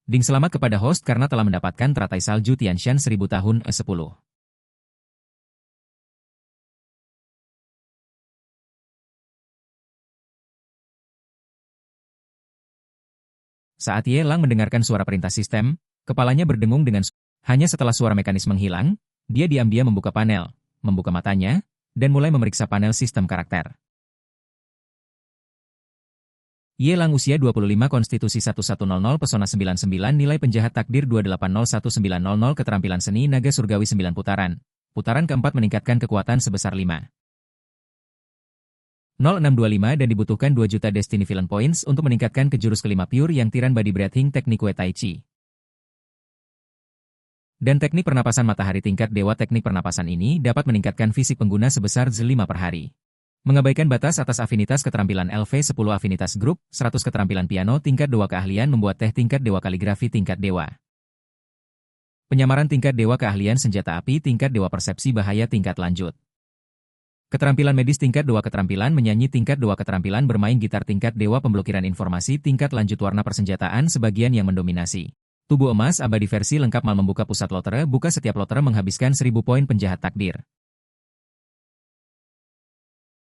Ding selamat kepada host karena telah mendapatkan teratai salju Tianshan 1000 tahun 10. Saat Ye Lang mendengarkan suara perintah sistem, kepalanya berdengung hanya setelah suara mekanisme menghilang, dia diam-diam membuka panel, membuka matanya, dan mulai memeriksa panel sistem karakter. Ye Lang usia 25 konstitusi 1100 pesona 99 nilai penjahat takdir 280190 keterampilan seni naga surgawi 9 putaran. Putaran keempat meningkatkan kekuatan sebesar 5,0625 dan dibutuhkan 2 juta Destiny Villain Points untuk meningkatkan ke jurus kelima pure yang Tiran Body Breathing Teknik Wei Tai Chi. Dan teknik pernapasan matahari tingkat dewa. Teknik pernapasan ini dapat meningkatkan fisik pengguna sebesar 5 per hari. Mengabaikan batas atas afinitas keterampilan LV10 afinitas grup, 100 keterampilan piano tingkat dewa keahlian membuat teh tingkat dewa kaligrafi tingkat dewa. Penyamaran tingkat dewa keahlian senjata api tingkat dewa persepsi bahaya tingkat lanjut. Keterampilan medis tingkat dewa keterampilan menyanyi tingkat dewa keterampilan bermain gitar tingkat dewa pemblokiran informasi tingkat lanjut warna persenjataan sebagian yang mendominasi. Tubuh emas abadi versi lengkap mal membuka pusat lotre buka setiap lotre menghabiskan 1000 poin penjahat takdir.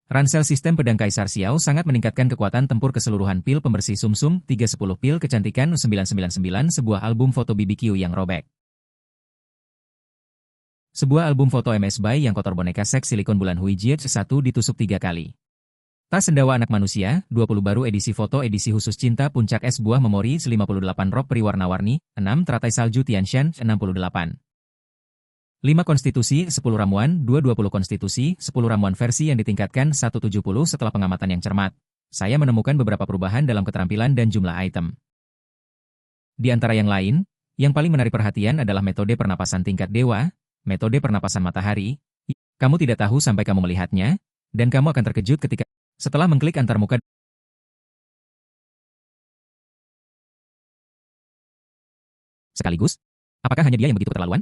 Ransel sistem pedang Kaisar Xiao sangat meningkatkan kekuatan tempur keseluruhan pil pembersih sumsum 310 pil kecantikan 999 sebuah album foto BBQ yang robek. Sebuah album foto MS Bai yang kotor boneka seks silikon bulan Huijiet 1 ditusuk 3 kali. Tas sendawa anak manusia, 20 baru edisi foto edisi khusus cinta puncak es buah memori 58 rok peri warna-warni, 6 teratai salju Tianshan 68. 5 konstitusi, 10 ramuan, 220 konstitusi, 10 ramuan versi yang ditingkatkan 170 setelah pengamatan yang cermat. Saya menemukan beberapa perubahan dalam keterampilan dan jumlah item. Di antara yang lain, yang paling menarik perhatian adalah metode pernapasan tingkat dewa, metode pernapasan matahari. Kamu tidak tahu sampai kamu melihatnya, dan kamu akan terkejut ketika setelah mengklik antarmuka. Sekaligus, apakah hanya dia yang begitu keterlaluan?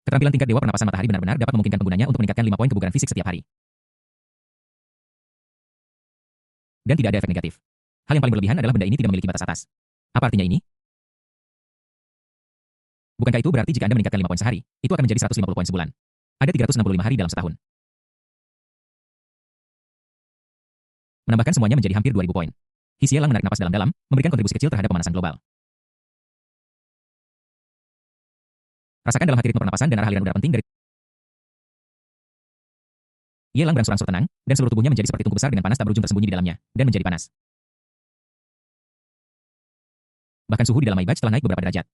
Keterampilan tingkat dewa pernapasan matahari benar-benar dapat memungkinkan penggunanya untuk meningkatkan 5 poin kebugaran fisik setiap hari. Dan tidak ada efek negatif. Hal yang paling berlebihan adalah benda ini tidak memiliki batas atas. Apa artinya ini? Bukankah itu berarti jika Anda meningkatkan 5 poin sehari, itu akan menjadi 150 poin sebulan? Ada 365 hari dalam setahun. Menambahkan semuanya menjadi hampir 2000 poin. Xie Lang menarik napas dalam-dalam, memberikan kontribusi kecil terhadap pemanasan global. Rasakan dalam hati ritme pernapasan dan arah aliran udara penting dari Ye Lang berangsur-angsur tenang, dan seluruh tubuhnya menjadi seperti tungku besar dengan panas tak berujung tersembunyi di dalamnya, dan menjadi panas. Bahkan suhu di dalam Maibach telah naik beberapa derajat.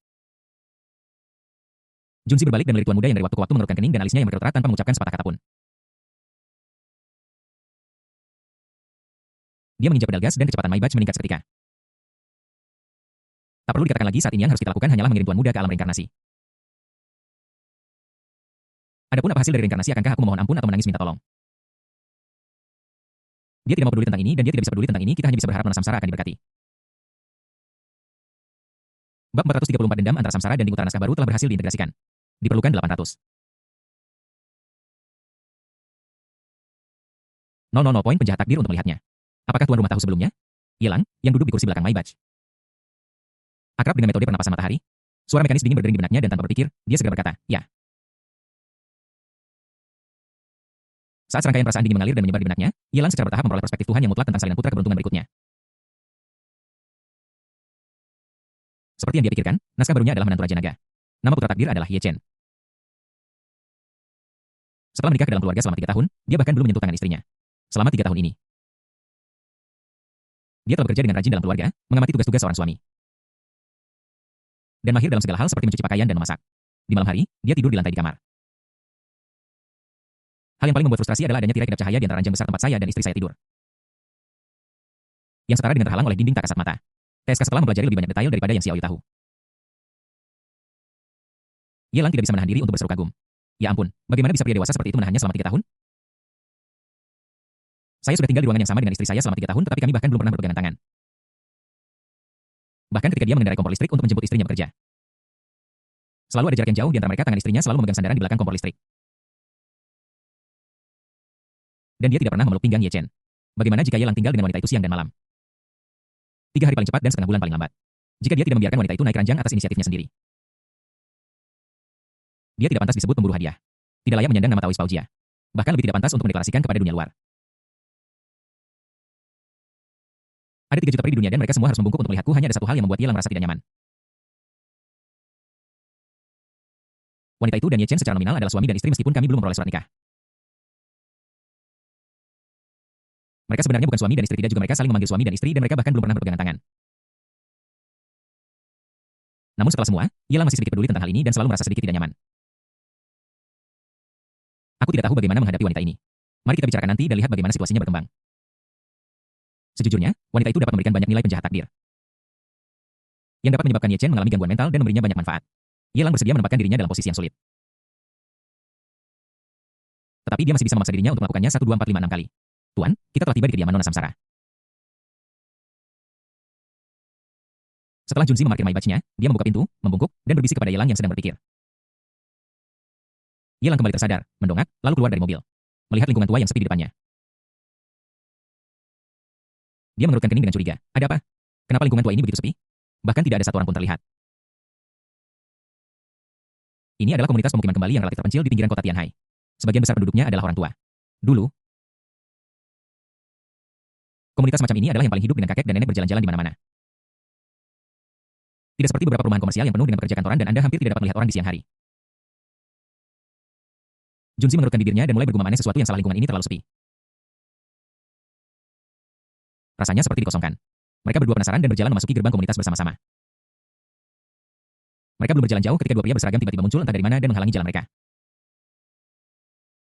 Junzi berbalik dan melirik tuan muda yang dari waktu ke waktu mengerutkan kening dan alisnya yang bergerak tanpa mengucapkan sepatah kata pun. Dia menginjak pedal gas dan kecepatan Maibach meningkat seketika. Tak perlu dikatakan lagi saat ini yang harus kita lakukan hanyalah mengirim tuan muda ke alam reinkarnasi. Adapun apa hasil dari reinkarnasi, akankah aku memohon ampun atau menangis minta tolong? Dia tidak mau peduli tentang ini dan dia tidak bisa peduli tentang ini, kita hanya bisa berharap Nona Samsara akan diberkati. Bab 434 dendam antara Samsara dan Ding Utara naskah baru telah berhasil diintegrasikan. Diperlukan 800. 000 poin penjahat takdir untuk melihatnya. Apakah tuan rumah tahu sebelumnya? Ye Lang, yang duduk di kursi belakang Maibach. Akrab dengan metode pernapasan matahari? Suara mekanis dingin berdering di benaknya dan tanpa berpikir, dia segera berkata, ya. Saat serangkaian perasaan dingin mengalir dan menyebar di benaknya, Ye Lang secara bertahap memperoleh perspektif Tuhan yang mutlak tentang salinan putra keberuntungan berikutnya. Seperti yang dia pikirkan, naskah barunya adalah menantu Raja Naga. Nama putra takdir adalah Ye Chen. Setelah menikah ke dalam keluarga selama 3 tahun, dia bahkan belum menyentuh tangan istrinya. Selama 3 tahun ini, dia telah bekerja dengan rajin dalam keluarga, mengamati tugas-tugas seorang suami. Dan mahir dalam segala hal seperti mencuci pakaian dan memasak. Di malam hari, dia tidur di lantai di kamar. Hal yang paling membuat frustrasi adalah adanya tirai kedap cahaya di antara ranjang besar tempat saya dan istri saya tidur. Yang setara dengan terhalang oleh dinding tak kasat mata. TSK setelah mempelajari lebih banyak detail daripada yang Xiaoyu tahu. Ye Lang tidak bisa menahan diri untuk berseru kagum. Ya ampun, bagaimana bisa pria dewasa seperti itu menahannya selama 3 tahun? Saya sudah tinggal di ruangan yang sama dengan istri saya selama 3 tahun, tetapi kami bahkan belum pernah berpegangan tangan. Bahkan ketika dia mengendarai kompor listrik untuk menjemput istrinya bekerja. Selalu ada jarak yang jauh di antara mereka, tangan istrinya selalu memegang sandaran di belakang kompor listrik. Dan dia tidak pernah memeluk pinggang Ye Chen. Bagaimana jika Ye Lang tinggal dengan wanita itu siang dan malam? 3 hari paling cepat dan setengah bulan paling lambat. jika dia tidak membiarkan wanita itu naik ranjang atas inisiatifnya sendiri. Dia tidak pantas disebut pemburu hadiah. Tidak layak menyandang nama Taois Paujia. Bahkan lebih tidak pantas untuk mendeklarasikan kepada dunia luar. Ada 3 juta peri di dunia dan mereka semua harus membungkuk untuk melihatku. Hanya ada satu hal yang membuat Ye Lang merasa tidak nyaman. Wanita itu dan Ye Chen secara nominal adalah suami dan istri meskipun kami belum memperoleh surat nikah. Mereka sebenarnya bukan suami dan istri, tidak juga mereka saling memanggil suami dan istri dan mereka bahkan belum pernah berpegangan tangan. Namun setelah semua, Ye Lang masih sedikit peduli tentang hal ini dan selalu merasa sedikit tidak nyaman. Aku tidak tahu bagaimana menghadapi wanita ini. Mari kita bicarakan nanti dan lihat bagaimana situasinya berkembang. Sejujurnya, wanita itu dapat memberikan banyak nilai penjahat takdir. Yang dapat menyebabkan Ye Chen mengalami gangguan mental dan memberinya banyak manfaat. Ye Lang bersedia menempatkan dirinya dalam posisi yang sulit. Tetapi dia masih bisa memaksa dirinya untuk melakukannya 1, 2, 4, 5, 6 kali. Tuan, kita telah tiba di kediaman Nona Samsara. Setelah Junzi memarkir Maybach-nya, dia membuka pintu, membungkuk, dan berbisik kepada Ye Lang yang sedang berpikir. Ye Lang kembali tersadar, mendongak, lalu keluar dari mobil. Melihat lingkungan tua yang sepi di depannya. Dia mengerutkan kening dengan curiga. Ada apa? Kenapa lingkungan tua ini begitu sepi? Bahkan tidak ada satu orang pun terlihat. Ini adalah komunitas pemukiman kembali yang relatif terpencil di pinggiran kota Tianhai. Sebagian besar penduduknya adalah orang tua. Dulu, komunitas macam ini adalah yang paling hidup dengan kakek dan nenek berjalan-jalan di mana-mana. Tidak seperti beberapa perumahan komersial yang penuh dengan pekerja kantoran dan Anda hampir tidak dapat melihat orang di siang hari. Junzi mengerutkan bibirnya dan mulai bergumam aneh, sesuatu yang salah, lingkungan ini terlalu sepi. Rasanya seperti dikosongkan. Mereka berdua penasaran dan berjalan memasuki gerbang komunitas bersama-sama. Mereka belum berjalan jauh ketika 2 pria berseragam tiba-tiba muncul entah dari mana dan menghalangi jalan mereka.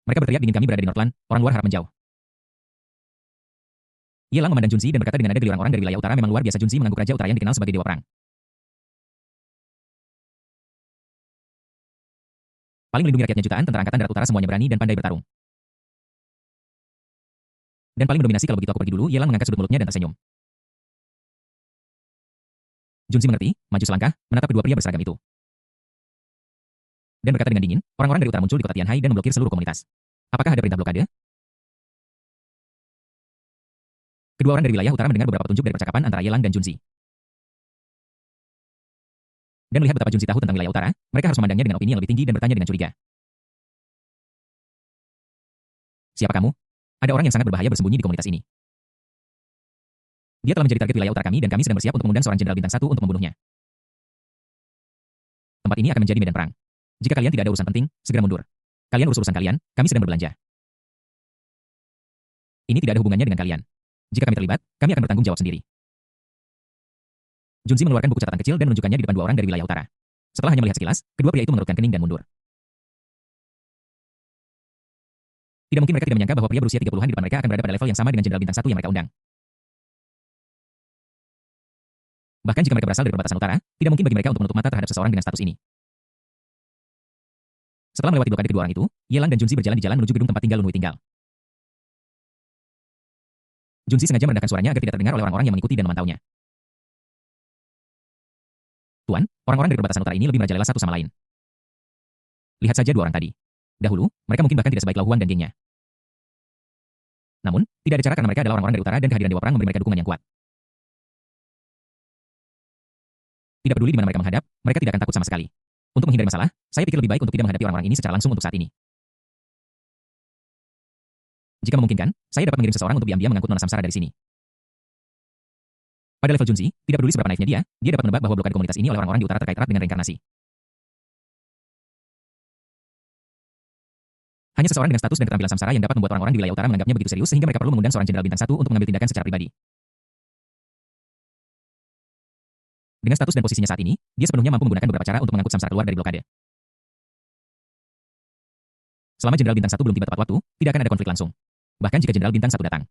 Mereka berteriak dingin, kami berada di Northland, orang luar harap menjauh. Ye Lang memandang Junzi dan berkata dengan nada geli, orang-orang dari wilayah utara memang luar biasa. Junzi mengangguk, raja utara yang dikenal sebagai dewa perang. Paling melindungi rakyatnya, jutaan tentara angkatan darat utara semuanya berani dan pandai bertarung. Dan paling mendominasi. Kalau begitu aku pergi dulu. Ye Lang mengangkat sudut mulutnya dan tersenyum. Junzi mengerti, maju selangkah, menatap kedua pria berseragam itu. Dan berkata dengan dingin, orang-orang dari utara muncul di kota Tianhai dan memblokir seluruh komunitas. Apakah ada perintah blokade? Kedua orang dari wilayah utara mendengar beberapa petunjuk dari percakapan antara Ye Lang dan Junzi. Dan melihat betapa Junzi tahu tentang wilayah utara, mereka harus memandangnya dengan opini yang lebih tinggi dan bertanya dengan curiga. Siapa kamu? Ada orang yang sangat berbahaya bersembunyi di komunitas ini. Dia telah menjadi target wilayah utara kami dan kami sedang bersiap untuk mengundang seorang jenderal bintang 1 untuk membunuhnya. Tempat ini akan menjadi medan perang. Jika kalian tidak ada urusan penting, segera mundur. Kalian urus urusan kalian, kami sedang berbelanja. Ini tidak ada hubungannya dengan kalian. Jika kami terlibat, kami akan bertanggung jawab sendiri. Junzi mengeluarkan buku catatan kecil dan menunjukkannya di depan 2 orang dari wilayah utara. Setelah hanya melihat sekilas, kedua pria itu mengerutkan kening dan mundur. Tidak mungkin mereka tidak menyangka bahwa pria berusia 30-an di depan mereka akan berada pada level yang sama dengan jenderal bintang 1 yang mereka undang. Bahkan jika mereka berasal dari perbatasan utara, tidak mungkin bagi mereka untuk menutup mata terhadap seseorang dengan status ini. Setelah melewati blokade kedua orang itu, Ye Lang dan Junzi berjalan di jalan menuju gedung tempat tinggal Lunhui tinggal. Junzi sengaja merendahkan suaranya agar tidak terdengar oleh orang-orang yang mengikuti dan memantaunya. Tuan, orang-orang dari perbatasan utara ini lebih merajalela satu sama lain. Lihat saja 2 orang tadi. Dahulu, mereka mungkin bahkan tidak sebaik Lau Huan dan gengnya. Namun, tidak ada cara karena mereka adalah orang-orang dari utara dan kehadiran dewa perang memberi mereka dukungan yang kuat. Tidak peduli di mana mereka menghadap, mereka tidak akan takut sama sekali. Untuk menghindari masalah, saya pikir lebih baik untuk tidak menghadapi orang-orang ini secara langsung untuk saat ini. Jika memungkinkan, saya dapat mengirim seseorang untuk diam-diam mengangkut Nona Samsara dari sini. Pada level Junzi, tidak peduli seberapa naifnya dia dapat menebak bahwa blokade komunitas ini oleh orang-orang di utara terkait erat dengan reinkarnasi. Hanya seseorang dengan status dan keterampilan Samsara yang dapat membuat orang-orang di wilayah utara menganggapnya begitu serius sehingga mereka perlu mengundang seorang jenderal bintang 1 untuk mengambil tindakan secara pribadi. Dengan status dan posisinya saat ini, dia sepenuhnya mampu menggunakan beberapa cara untuk mengangkut Samsara keluar dari blokade. Selama jenderal bintang 1 belum tiba tepat waktu, tidak akan ada konflik langsung. Bahkan jika jenderal bintang 1 datang,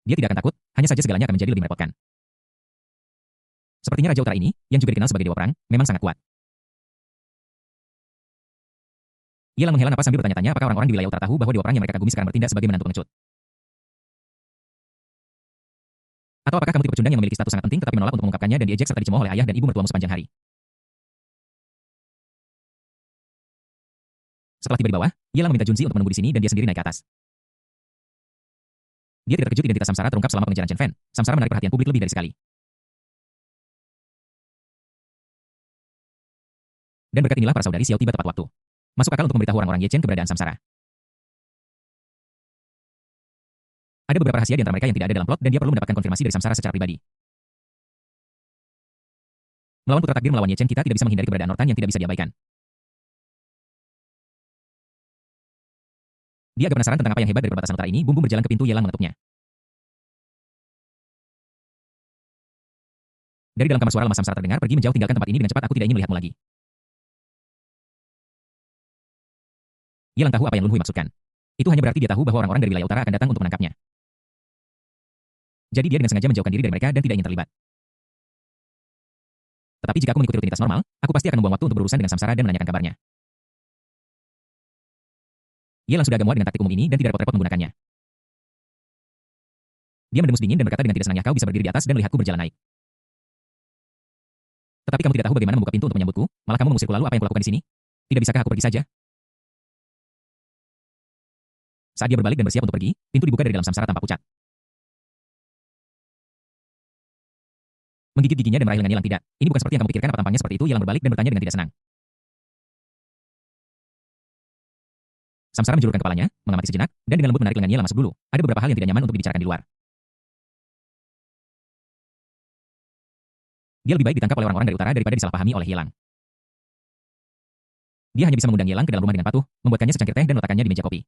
dia tidak akan takut, hanya saja segalanya akan menjadi lebih merepotkan. Sepertinya Raja Utara ini, yang juga dikenal sebagai dewa perang, memang sangat kuat. Ia menghela napas sambil bertanya-tanya apakah orang-orang di wilayah utara tahu bahwa dewa perang yang mereka kagumi sekarang bertindak sebagai menantu pengecut. Atau apakah kamu tipe pecundang yang memiliki status sangat penting tetapi menolak untuk mengungkapkannya dan diejek serta dicemooh oleh ayah dan ibu mertuamu sepanjang hari? Setelah tiba di bawah, ia meminta Junzi untuk menunggu di sini dan dia sendiri naik ke atas. Dia tidak terkejut identitas Samsara terungkap selama pengejaran Chen Fan. Samsara menarik perhatian publik lebih dari sekali. Dan berkat inilah para saudari Xiao tiba tepat waktu. Masuk akal untuk memberitahu orang-orang Ye Chen keberadaan Samsara. Ada beberapa rahasia di antara mereka yang tidak ada dalam plot dan dia perlu mendapatkan konfirmasi dari Samsara secara pribadi. Melawan putra takdir melawan Ye Chen, kita tidak bisa menghindari keberadaan Nortan yang tidak bisa diabaikan. Dia agak penasaran tentang apa yang hebat dari perbatasan utara ini. Bum Bum berjalan ke pintu, Yelang mengetuknya. Dari dalam kamar suara lemah Samsara terdengar, pergi menjauh, tinggalkan tempat ini dengan cepat, aku tidak ingin melihatmu lagi. Yelang tahu apa yang Lun Hui maksudkan. Itu hanya berarti dia tahu bahwa orang-orang dari wilayah utara akan datang untuk menangkapnya. Jadi dia dengan sengaja menjauhkan diri dari mereka dan tidak ingin terlibat. Tetapi jika aku mengikuti rutinitas normal, aku pasti akan membuang waktu untuk berurusan dengan Samsara dan menanyakan kabarnya. Yelang sudah agak muak dengan taktik umum ini dan tidak repot-repot menggunakannya. Dia mendengus dingin dan berkata dengan tidak senangnya, kau bisa berdiri di atas dan melihatku berjalan naik. Tetapi kamu tidak tahu bagaimana membuka pintu untuk menyambutku, malah kamu mengusirku, lalu apa yang kulakukan di sini? Tidak bisakah aku pergi saja? Saat dia berbalik dan bersiap untuk pergi, pintu dibuka dari dalam Samsara tanpa pucat. Menggigit giginya dan meraih lengan Yelang, tidak. Ini bukan seperti yang kamu pikirkan, apa tampangnya seperti itu? Yelang berbalik dan bertanya dengan tidak senang. Samsara menjulurkan kepalanya, mengamati sejenak, dan dengan lembut menarik lengan Yelang masuk dulu. Ada beberapa hal yang tidak nyaman untuk dibicarakan di luar. Dia lebih baik ditangkap oleh orang-orang dari utara daripada disalahpahami oleh Yelang. Dia hanya bisa mengundang Yelang ke dalam rumah dengan patuh, membuatkannya secangkir teh dan meletakkannya di meja kopi.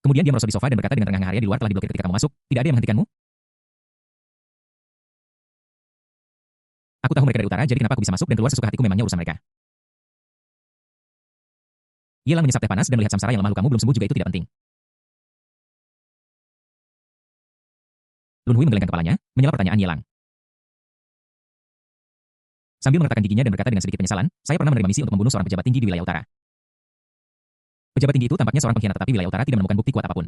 Kemudian dia merosot di sofa dan berkata dengan tengah-tengah, area di luar telah diblokir ketika kamu masuk, tidak ada yang menghentikanmu? Aku tahu mereka dari utara, jadi kenapa aku bisa masuk dan keluar sesuka hatiku, memangnya urusan mereka. Yelang menyesap teh panas dan melihat Samsara yang lemah, lukamu belum sembuh juga, itu tidak penting. Lun Hui menggelengkan kepalanya, menyela pertanyaan Yelang. Sambil mengertakkan giginya dan berkata dengan sedikit penyesalan, saya pernah menerima misi untuk membunuh seorang pejabat tinggi di wilayah utara. Pejabat tinggi itu tampaknya seorang pengkhianat, tetapi wilayah utara tidak menemukan bukti kuat apapun.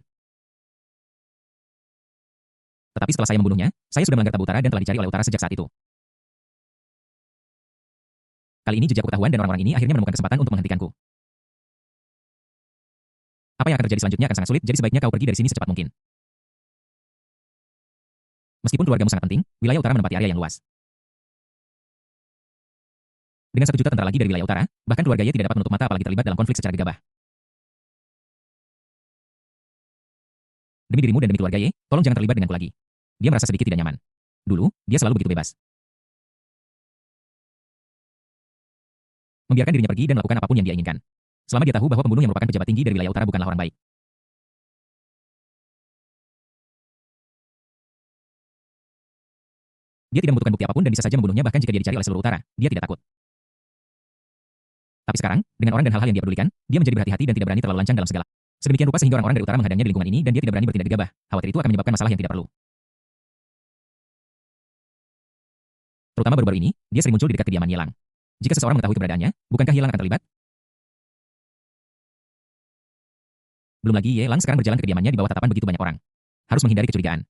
Tetapi setelah saya membunuhnya, saya sudah melanggar tabu utara dan telah dicari oleh utara sejak saat itu. Kali ini jejak pengetahuan dan orang-orang ini akhirnya menemukan kesempatan untuk menghentikanku. Apa yang akan terjadi selanjutnya akan sangat sulit, jadi sebaiknya kau pergi dari sini secepat mungkin. Meskipun keluargamu sangat penting, wilayah utara menempati area yang luas. Dengan 1 juta tentara lagi dari wilayah utara, bahkan keluarga Ye tidak dapat menutup mata apalagi terlibat dalam konflik secara gegabah. Demi dirimu dan demi keluarga Ye, tolong jangan terlibat denganku lagi. Dia merasa sedikit tidak nyaman. Dulu, dia selalu begitu bebas. Membiarkan dirinya pergi dan melakukan apapun yang dia inginkan. Selama dia tahu bahwa pembunuh yang merupakan pejabat tinggi dari wilayah utara bukanlah orang baik. Dia tidak membutuhkan bukti apapun dan bisa saja membunuhnya, bahkan jika dia dicari oleh seluruh utara. Dia tidak takut. Tapi sekarang, dengan orang dan hal-hal yang dia pedulikan, dia menjadi berhati-hati dan tidak berani terlalu lancang dalam segala. Sedemikian rupa sehingga orang-orang dari utara menghadangnya di lingkungan ini dan dia tidak berani bertindak gegabah. Khawatir itu akan menyebabkan masalah yang tidak perlu. Terutama baru-baru ini, dia sering muncul di dekat kediaman Yelang. Jika seseorang mengetahui keberadaannya, bukankah Yelang akan terlibat? Belum lagi Yelang sekarang berjalan ke kediamannya di bawah tatapan begitu banyak orang. Harus menghindari kecurigaan.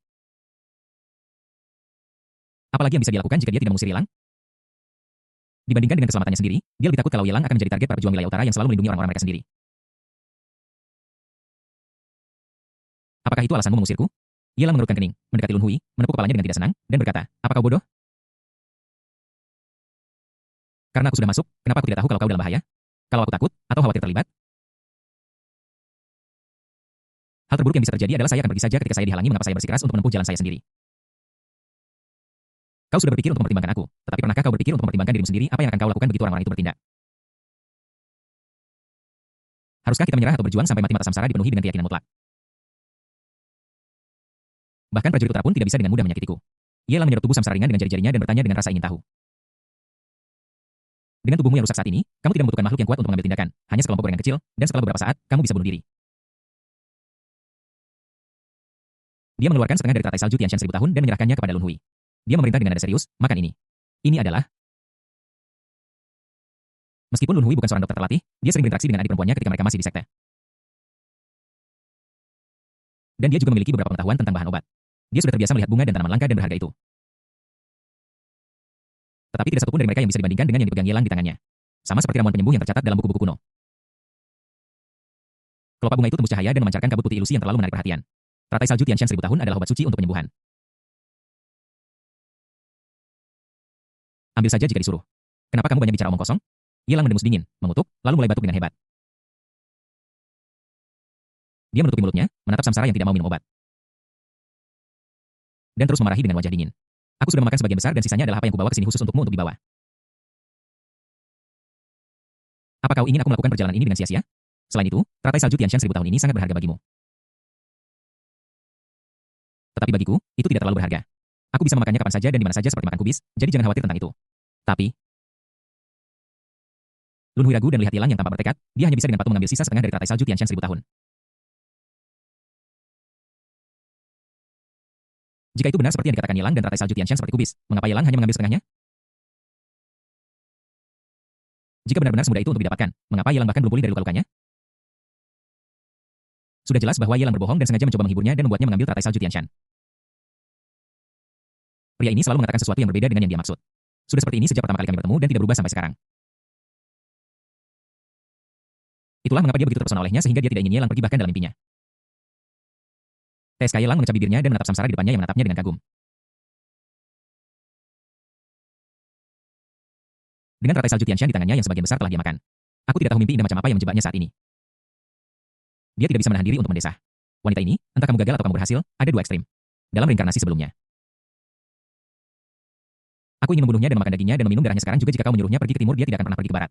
Apalagi yang bisa dia lakukan jika dia tidak mengusir Yelang? Dibandingkan dengan keselamatannya sendiri, dia lebih takut kalau Yelang akan menjadi target para pejuang wilayah utara yang selalu melindungi orang-orang mereka sendiri. Apakah itu alasanmu mengusirku? Yelang mengerutkan kening, mendekati Lun Hui, menepuk kepalanya dengan tidak senang, dan berkata, apa kau bodoh? Karena aku sudah masuk, kenapa aku tidak tahu kalau kau dalam bahaya? Kalau aku takut, atau khawatir terlibat? Hal terburuk yang bisa terjadi adalah saya akan pergi saja ketika saya dihalangi, mengapa saya bersikeras untuk menempuh jalan saya sendiri. Kau sudah berpikir untuk mempertimbangkan aku, tetapi pernahkah kau berpikir untuk mempertimbangkan dirimu sendiri, apa yang akan kau lakukan begitu orang-orang itu bertindak? Haruskah kita menyerah atau berjuang sampai mati? Mata Samsara dipenuhi dengan keyakinan mutlak. Bahkan prajurit utara pun tidak bisa dengan mudah menyakitiku. Yelang menyerap tubuh Samsara ringan dengan jari-jarinya dan bertanya dengan rasa ingin tahu. Dengan tubuhmu yang rusak saat ini, kamu tidak membutuhkan makhluk yang kuat untuk mengambil tindakan, hanya sekelompok gorengan kecil, dan setelah beberapa saat, kamu bisa bunuh diri. Dia mengeluarkan setengah dari teratai salju Tianshan 1000 tahun dan menyerahkannya kepada Lun Hui. Dia memerintah dengan nada serius, makan ini. Ini adalah... Meskipun Lun Hui bukan seorang dokter terlatih, dia sering berinteraksi dengan adik perempuannya ketika mereka masih di sekte. Dan dia juga memiliki beberapa pengetahuan tentang bahan obat. Dia sudah terbiasa melihat bunga dan tanaman langka dan berharga itu. Tetapi tidak satupun dari mereka yang bisa dibandingkan dengan yang dipegang Yelang di tangannya. Sama seperti ramuan penyembuh yang tercatat dalam buku-buku kuno. Kelopak bunga itu tembus cahaya dan memancarkan kabut putih ilusi yang terlalu menarik perhatian. Teratai salju Tianshan 1000 tahun adalah obat suci untuk penyembuhan. Ambil saja jika disuruh. Kenapa kamu banyak bicara omong kosong? Ye Lang mendengus dingin, mengutuk, lalu mulai batuk dengan hebat. Dia menutupi mulutnya, menatap Samsara yang tidak mau minum obat. Dan terus memarahi dengan wajah dingin. Aku sudah memakan sebagian besar dan sisanya adalah apa yang kubawa ke sini khusus untukmu untuk dibawa. Apa kau ingin aku melakukan perjalanan ini dengan sia-sia? Selain itu, teratai salju Tianshan 1000 tahun ini sangat berharga bagimu. Tetapi bagiku, itu tidak terlalu berharga. Aku bisa memakannya kapan saja dan di mana saja seperti makan kubis, jadi jangan khawatir tentang itu. Tapi, Lun Hui ragu dan melihat Ye Lang yang tampak bertekad, dia hanya bisa dengan patuh mengambil sisa setengah dari teratai salju Tianshan 1000 tahun. Jika itu benar seperti yang dikatakan Ye Lang dan teratai salju Tianshan seperti kubis, mengapa Ye Lang hanya mengambil setengahnya? Jika benar-benar semudah itu untuk didapatkan, mengapa Ye Lang bahkan belum pulih dari luka-lukanya? Sudah jelas bahwa Ye Lang berbohong dan sengaja mencoba menghiburnya dan membuatnya mengambil teratai salju Tianshan. Pria ini selalu mengatakan sesuatu yang berbeda dengan yang dia maksud. Sudah seperti ini sejak pertama kali kami bertemu dan tidak berubah sampai sekarang. Itulah mengapa dia begitu terpesona olehnya sehingga dia tidak ingin Ye Lang pergi bahkan dalam mimpinya. TSK Ye Lang mengecap bibirnya dan menatap Samsara di depannya yang menatapnya dengan kagum. Dengan teratai salju Tianshan di tangannya yang sebagian besar telah dia makan. Aku tidak tahu mimpi indah macam apa yang menjebaknya saat ini. Dia tidak bisa menahan diri untuk mendesah. Wanita ini, entah kamu gagal atau kamu berhasil, ada dua ekstrim. Dalam reinkarnasi sebelumnya. Aku ingin membunuhnya dan memakan dagingnya dan meminum darahnya sekarang juga jika kau menyuruhnya pergi ke timur dia tidak akan pernah pergi ke barat.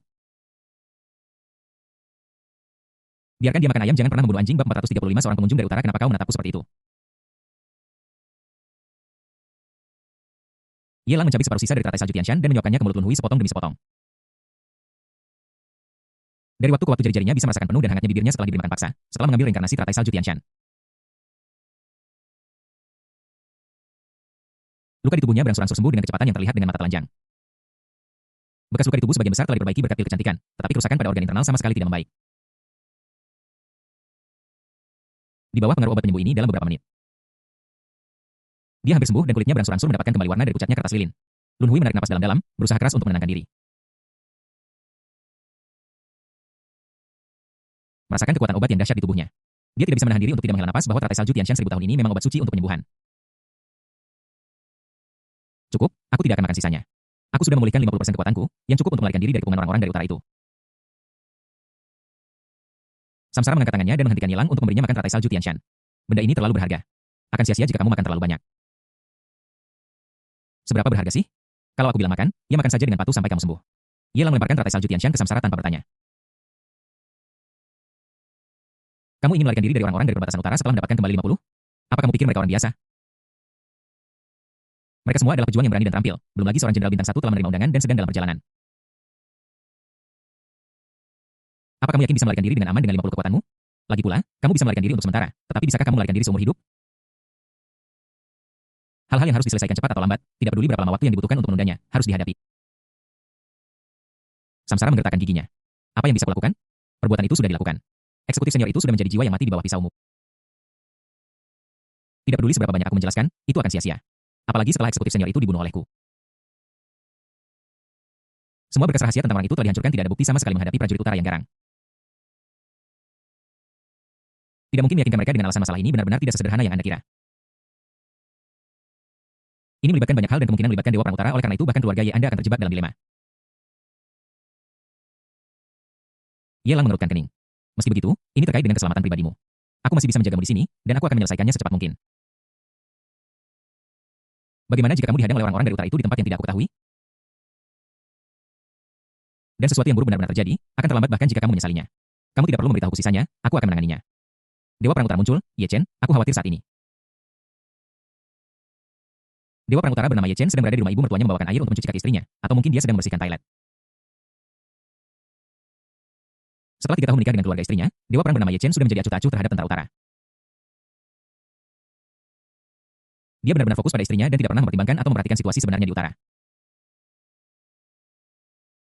Biarkan dia makan ayam jangan pernah membunuh anjing bab 435 seorang pengunjung dari utara kenapa kau menatapku seperti itu? Ye Lang mencabik separuh sisa dari teratai salju Tianshan dan menyuapkannya ke mulut Lun Hui sepotong demi sepotong. Dari waktu ke waktu jari-jarinya bisa merasakan penuh dan hangatnya bibirnya setelah diberi makan paksa, setelah mengambil reinkarnasi teratai salju Tianshan. Luka di tubuhnya berangsur-angsur sembuh dengan kecepatan yang terlihat dengan mata telanjang. Bekas luka di tubuh sebagian besar telah diperbaiki berkat pil kecantikan, tetapi kerusakan pada organ internal sama sekali tidak membaik. Di bawah pengaruh obat penyembuh ini dalam beberapa menit, dia hampir sembuh dan kulitnya berangsur-angsur mendapatkan kembali warna dari pucatnya kertas lilin. Lun Hui menarik napas dalam-dalam, berusaha keras untuk menenangkan diri. Merasakan kekuatan obat yang dahsyat di tubuhnya. Dia tidak bisa menahan diri untuk tidak menghela napas bahwa teratai salju Tianshan 1000 tahun ini memang obat suci untuk penyembuhan. Cukup, aku tidak akan makan sisanya. Aku sudah memulihkan 50% kekuatanku, yang cukup untuk melarikan diri dari kepungan orang-orang dari utara itu. Samsara mengangkat tangannya dan menghentikan Ye Lang untuk memberinya makan teratai salju Tianshan. Benda ini terlalu berharga. Akan sia-sia jika kamu makan terlalu banyak. Seberapa berharga sih? Kalau aku bilang makan, ya makan saja dengan patuh sampai kamu sembuh. Ye Lang melemparkan teratai salju Tianshan ke Samsara tanpa bertanya. Kamu ingin melarikan diri dari orang-orang dari perbatasan utara setelah mendapatkan kembali 50? Apa kamu pikir mereka orang biasa? Mereka semua adalah pejuang yang berani dan terampil. Belum lagi seorang jenderal bintang 1 telah menerima undangan dan sedang dalam perjalanan. Apa kamu yakin bisa melarikan diri dengan aman dengan 50 kekuatanmu? Lagi pula, kamu bisa melarikan diri untuk sementara, tetapi bisakah kamu melarikan diri seumur hidup? Hal-hal yang harus diselesaikan cepat atau lambat, tidak peduli berapa lama waktu yang dibutuhkan untuk menundanya, harus dihadapi. Samsara menggertakkan giginya. Apa yang bisa kulakukan? Perbuatan itu sudah dilakukan. Eksekutif senior itu sudah menjadi jiwa yang mati di bawah pisaumu. Tidak peduli seberapa banyak aku menjelaskan, itu akan sia-sia. Apalagi setelah eksekutif senior itu dibunuh olehku. Semua berkas rahasia tentang orang itu telah dihancurkan, tidak ada bukti sama sekali menghadapi prajurit utara yang garang. Tidak mungkin meyakinkan mereka dengan alasan masalah ini benar-benar tidak sesederhana yang Anda kira. Ini melibatkan banyak hal dan kemungkinan melibatkan Dewa Perang Utara, oleh karena itu bahkan keluarga Ye Anda akan terjebak dalam dilema. Ye Lang mengerutkan kening. Meski begitu, ini terkait dengan keselamatan pribadimu. Aku masih bisa menjagamu di sini, dan aku akan menyelesaikannya secepat mungkin. Bagaimana jika kamu dihadang oleh orang-orang dari utara itu di tempat yang tidak aku ketahui? Dan sesuatu yang buruk benar-benar terjadi, akan terlambat bahkan jika kamu menyesalinya. Kamu tidak perlu memberitahuku sisanya, aku akan menanganinya. Dewa Perang Utara muncul, Ye Chen, aku khawatir saat ini. Dewa Perang Utara bernama Ye Chen sedang berada di rumah ibu mertuanya membawakan air untuk mencuci kaki istrinya, atau mungkin dia sedang membersihkan toilet. Setelah 3 tahun menikah dengan keluarga istrinya, Dewa Perang bernama Ye Chen sudah menjadi acuh tak acuh terhadap tentara utara. Dia benar-benar fokus pada istrinya dan tidak pernah mempertimbangkan atau memperhatikan situasi sebenarnya di utara.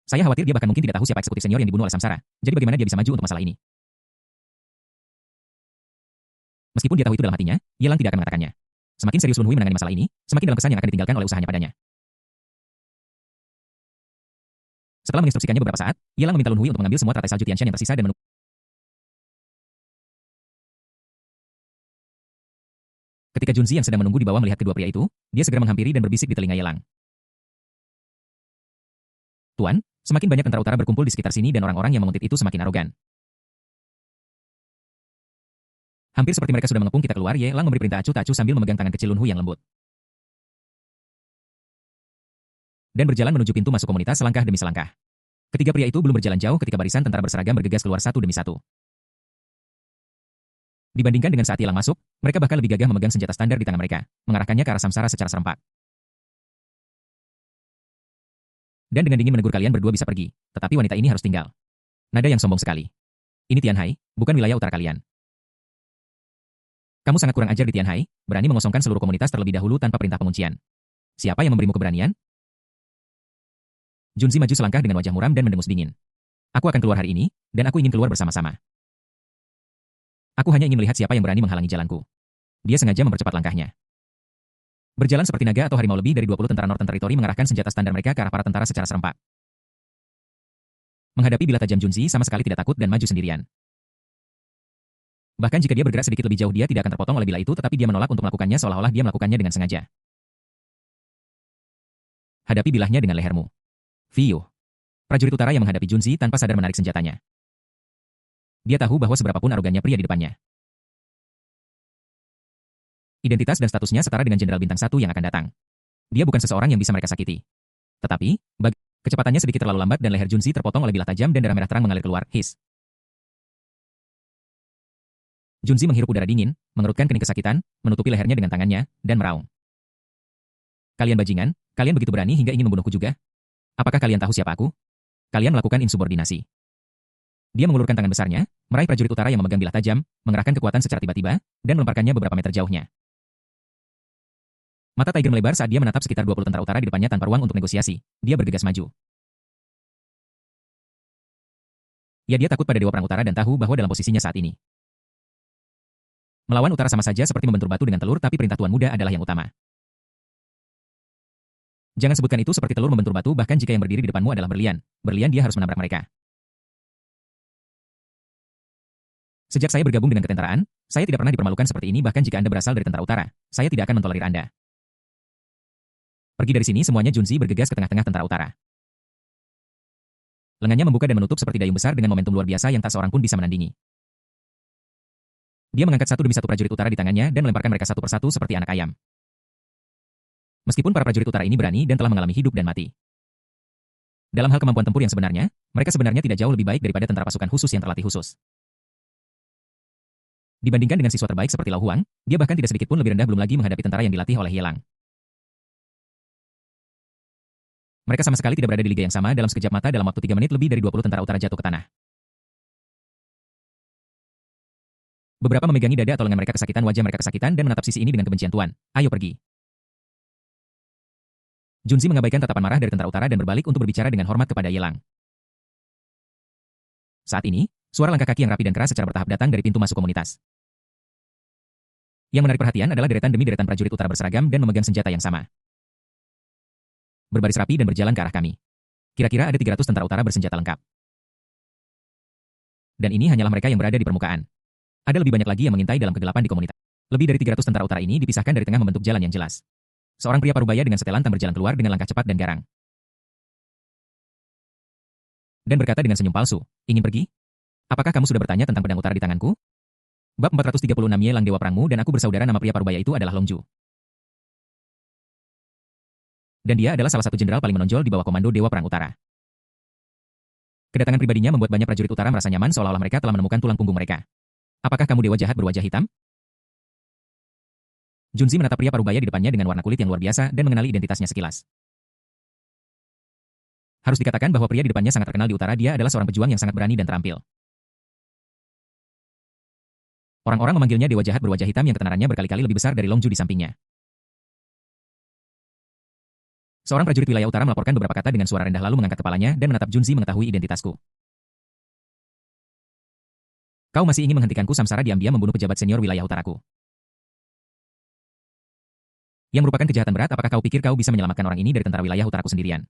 Saya khawatir dia bahkan mungkin tidak tahu siapa eksekutif senior yang dibunuh oleh Samsara, jadi bagaimana dia bisa maju untuk masalah ini? Meskipun dia tahu itu dalam hatinya, Ye Lang tidak akan mengatakannya. Semakin serius Lun Hui menangani masalah ini, semakin dalam kesan yang akan ditinggalkan oleh usahanya padanya. Setelah menginstruksikannya beberapa saat, Ye Lang meminta Lun Hui untuk mengambil semua teratai salju Tianshan yang tersisa dan Ketika Junzi yang sedang menunggu di bawah melihat kedua pria itu, dia segera menghampiri dan berbisik di telinga Yelang. Tuan, semakin banyak tentara utara berkumpul di sekitar sini dan orang-orang yang menguntit itu semakin arogan. Hampir seperti mereka sudah mengepung kita keluar, Yelang memberi perintah acuh tak acuh sambil memegang tangan kecil Lunhu yang lembut. Dan berjalan menuju pintu masuk komunitas selangkah demi selangkah. Ketiga pria itu belum berjalan jauh ketika barisan tentara berseragam bergegas keluar satu demi satu. Dibandingkan dengan saat Yelang masuk, mereka bahkan lebih gagah memegang senjata standar di tangan mereka, mengarahkannya ke arah Samsara secara serempak. Dan dengan dingin menegur, kalian berdua bisa pergi, tetapi wanita ini harus tinggal. Nada yang sombong sekali. Ini Tianhai, bukan wilayah utara kalian. Kamu sangat kurang ajar di Tianhai, berani mengosongkan seluruh komunitas terlebih dahulu tanpa perintah penguncian. Siapa yang memberimu keberanian? Junzi maju selangkah dengan wajah muram dan mendengus dingin. Aku akan keluar hari ini, dan aku ingin keluar bersama-sama. Aku hanya ingin melihat siapa yang berani menghalangi jalanku. Dia sengaja mempercepat langkahnya. Berjalan seperti naga atau harimau, lebih dari 20 tentara Northern Territory mengarahkan senjata standar mereka ke arah para tentara secara serempak. Menghadapi bilah tajam, Junzi sama sekali tidak takut dan maju sendirian. Bahkan jika dia bergerak sedikit lebih jauh, dia tidak akan terpotong oleh bilah itu, tetapi dia menolak untuk melakukannya seolah-olah dia melakukannya dengan sengaja. Hadapi bilahnya dengan lehermu. Fiu. Prajurit utara yang menghadapi Junzi tanpa sadar menarik senjatanya. Dia tahu bahwa seberapapun arogannya pria di depannya, identitas dan statusnya setara dengan Jenderal Bintang 1 yang akan datang. Dia bukan seseorang yang bisa mereka sakiti. Tetapi, kecepatannya sedikit terlalu lambat dan leher Junzi terpotong oleh bilah tajam dan darah merah terang mengalir keluar. His. Junzi menghirup udara dingin, mengerutkan kening kesakitan, menutupi lehernya dengan tangannya, dan meraung. Kalian bajingan, kalian begitu berani hingga ingin membunuhku juga? Apakah kalian tahu siapa aku? Kalian melakukan insubordinasi. Dia mengulurkan tangan besarnya, meraih prajurit utara yang memegang bilah tajam, mengerahkan kekuatan secara tiba-tiba, dan melemparkannya beberapa meter jauhnya. Mata Tiger melebar saat dia menatap sekitar 20 tentara utara di depannya tanpa ruang untuk negosiasi. Dia bergegas maju. Ya, dia takut pada Dewa Perang Utara dan tahu bahwa dalam posisinya saat ini, melawan utara sama saja seperti membentur batu dengan telur, tapi perintah Tuan Muda adalah yang utama. Jangan sebutkan itu seperti telur membentur batu, bahkan jika yang berdiri di depanmu adalah berlian. Berlian, dia harus menabrak mereka. Sejak saya bergabung dengan ketentaraan, saya tidak pernah dipermalukan seperti ini, bahkan jika Anda berasal dari tentara utara. Saya tidak akan mentolerir Anda. Pergi dari sini semuanya. Junzi bergegas ke tengah-tengah tentara utara. Lengannya membuka dan menutup seperti dayung besar dengan momentum luar biasa yang tak seorang pun bisa menandingi. Dia mengangkat satu demi satu prajurit utara di tangannya dan melemparkan mereka satu persatu seperti anak ayam. Meskipun para prajurit utara ini berani dan telah mengalami hidup dan mati, dalam hal kemampuan tempur yang sebenarnya, mereka sebenarnya tidak jauh lebih baik daripada tentara pasukan khusus yang terlatih khusus. Dibandingkan dengan siswa terbaik seperti Lao Huang, dia bahkan tidak sedikit pun lebih rendah, belum lagi menghadapi tentara yang dilatih oleh Yelang. Mereka sama sekali tidak berada di liga yang sama. Dalam sekejap mata, dalam waktu 3 menit, lebih dari 20 tentara utara jatuh ke tanah. Beberapa memegangi dada atau lengan mereka kesakitan, wajah mereka kesakitan dan menatap sisi ini dengan kebencian. Tuan, ayo pergi. Junzi mengabaikan tatapan marah dari tentara utara dan berbalik untuk berbicara dengan hormat kepada Yelang. Saat ini, suara langkah kaki yang rapi dan keras secara bertahap datang dari pintu masuk komunitas. Yang menarik perhatian adalah deretan demi deretan prajurit utara berseragam dan memegang senjata yang sama. Berbaris rapi dan berjalan ke arah kami. Kira-kira ada 300 tentara utara bersenjata lengkap. Dan ini hanyalah mereka yang berada di permukaan. Ada lebih banyak lagi yang mengintai dalam kegelapan di komunitas. Lebih dari 300 tentara utara ini dipisahkan dari tengah membentuk jalan yang jelas. Seorang pria parubaya dengan setelan tam berjalan keluar dengan langkah cepat dan garang. Dan berkata dengan senyum palsu, ingin pergi? Apakah kamu sudah bertanya tentang pedang utara di tanganku? Bab 436 Yelang, Dewa Perangmu dan aku bersaudara. Nama pria parubaya itu adalah Longju. Dan dia adalah salah satu jenderal paling menonjol di bawah komando Dewa Perang Utara. Kedatangan pribadinya membuat banyak prajurit utara merasa nyaman, seolah-olah mereka telah menemukan tulang punggung mereka. Apakah kamu dewa jahat berwajah hitam? Junzi menatap pria parubaya di depannya dengan warna kulit yang luar biasa dan mengenali identitasnya sekilas. Harus dikatakan bahwa pria di depannya sangat terkenal di utara. Dia adalah seorang pejuang yang sangat berani dan terampil. Orang-orang memanggilnya dewa jahat berwajah hitam yang ketenarannya berkali-kali lebih besar dari Longju di sampingnya. Seorang prajurit wilayah utara melaporkan beberapa kata dengan suara rendah lalu mengangkat kepalanya dan menatap Junzi. Mengetahui identitasku. Kau masih ingin menghentikanku? Samsara diam-diam membunuh pejabat senior wilayah utaraku. Yang merupakan kejahatan berat. Apakah kau pikir kau bisa menyelamatkan orang ini dari tentara wilayah utaraku sendirian?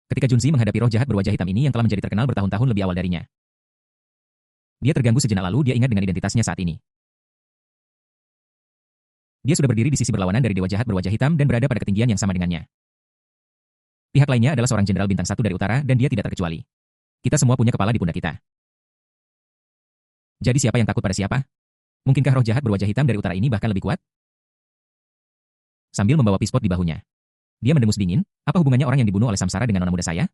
Ketika Junzi menghadapi roh jahat berwajah hitam ini yang telah menjadi terkenal bertahun-tahun lebih awal darinya, dia terganggu sejenak, lalu dia ingat dengan identitasnya saat ini. Dia sudah berdiri di sisi berlawanan dari dewa jahat berwajah hitam dan berada pada ketinggian yang sama dengannya. Pihak lainnya adalah seorang jenderal bintang 1 dari utara dan dia tidak terkecuali. Kita semua punya kepala di pundak kita. Jadi siapa yang takut pada siapa? Mungkinkah roh jahat berwajah hitam dari utara ini bahkan lebih kuat? Sambil membawa pispot di bahunya. Dia mendengus dingin, apa hubungannya orang yang dibunuh oleh Samsara dengan nona muda saya?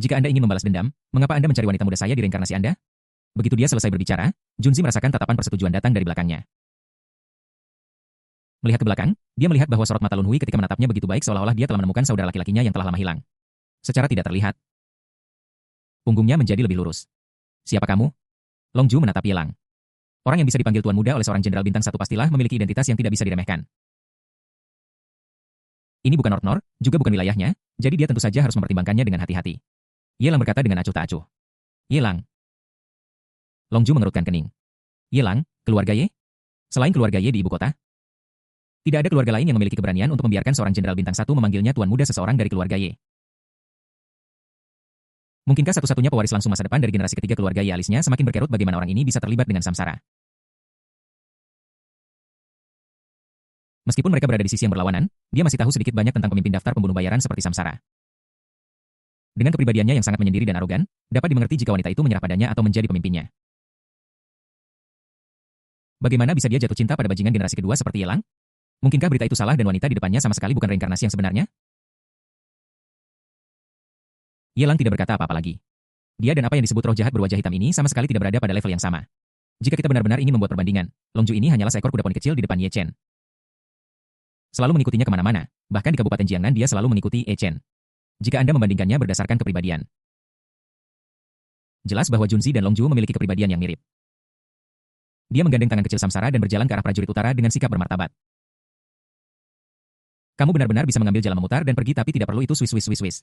Jika Anda ingin membalas dendam, mengapa Anda mencari wanita muda saya di reinkarnasi Anda? Begitu dia selesai berbicara, Junzi merasakan tatapan persetujuan datang dari belakangnya. Melihat ke belakang, dia melihat bahwa sorot mata Lun Hui ketika menatapnya begitu baik seolah-olah dia telah menemukan saudara laki-lakinya yang telah lama hilang. Secara tidak terlihat, punggungnya menjadi lebih lurus. Siapa kamu? Long Ju menatap Yelang. Orang yang bisa dipanggil Tuan Muda oleh seorang jenderal bintang 1 pastilah memiliki identitas yang tidak bisa diremehkan. Ini bukan Ortnor, juga bukan wilayahnya, jadi dia tentu saja harus mempertimbangkannya dengan hati-hati. Yelang berkata dengan acuh tak acuh. Yelang. Long Ju mengerutkan kening. Yelang, keluarga Ye? Selain keluarga Ye di ibu kota, tidak ada keluarga lain yang memiliki keberanian untuk membiarkan seorang jenderal bintang 1 memanggilnya Tuan Muda seseorang dari keluarga Ye. Mungkinkah satu-satunya pewaris langsung masa depan dari generasi ketiga keluarga Ye alisnya semakin berkerut bagaimana orang ini bisa terlibat dengan Samsara? Meskipun mereka berada di sisi yang berlawanan, dia masih tahu sedikit banyak tentang pemimpin daftar pembunuh bayaran seperti Samsara. Dengan kepribadiannya yang sangat menyendiri dan arogan, dapat dimengerti jika wanita itu menyerah padanya atau menjadi pemimpinnya. Bagaimana bisa dia jatuh cinta pada bajingan generasi kedua seperti Yelang? Mungkinkah berita itu salah dan wanita di depannya sama sekali bukan reinkarnasi yang sebenarnya? Yelang tidak berkata apa-apa lagi. Dia dan apa yang disebut roh jahat berwajah hitam ini sama sekali tidak berada pada level yang sama. Jika kita benar-benar ingin membuat perbandingan, Long Ju ini hanyalah seekor kuda poni kecil di depan Ye Chen. Selalu mengikutinya kemana-mana, bahkan di Kabupaten Jiangnan dia selalu mengikuti Ye Chen. Jika Anda membandingkannya berdasarkan kepribadian, jelas bahwa Junzi dan Long Ju memiliki kepribadian yang mirip. Dia menggandeng tangan kecil Samsara dan berjalan ke arah prajurit utara dengan sikap bermartabat. Kamu benar-benar bisa mengambil jalan memutar dan pergi tapi tidak perlu itu swiss.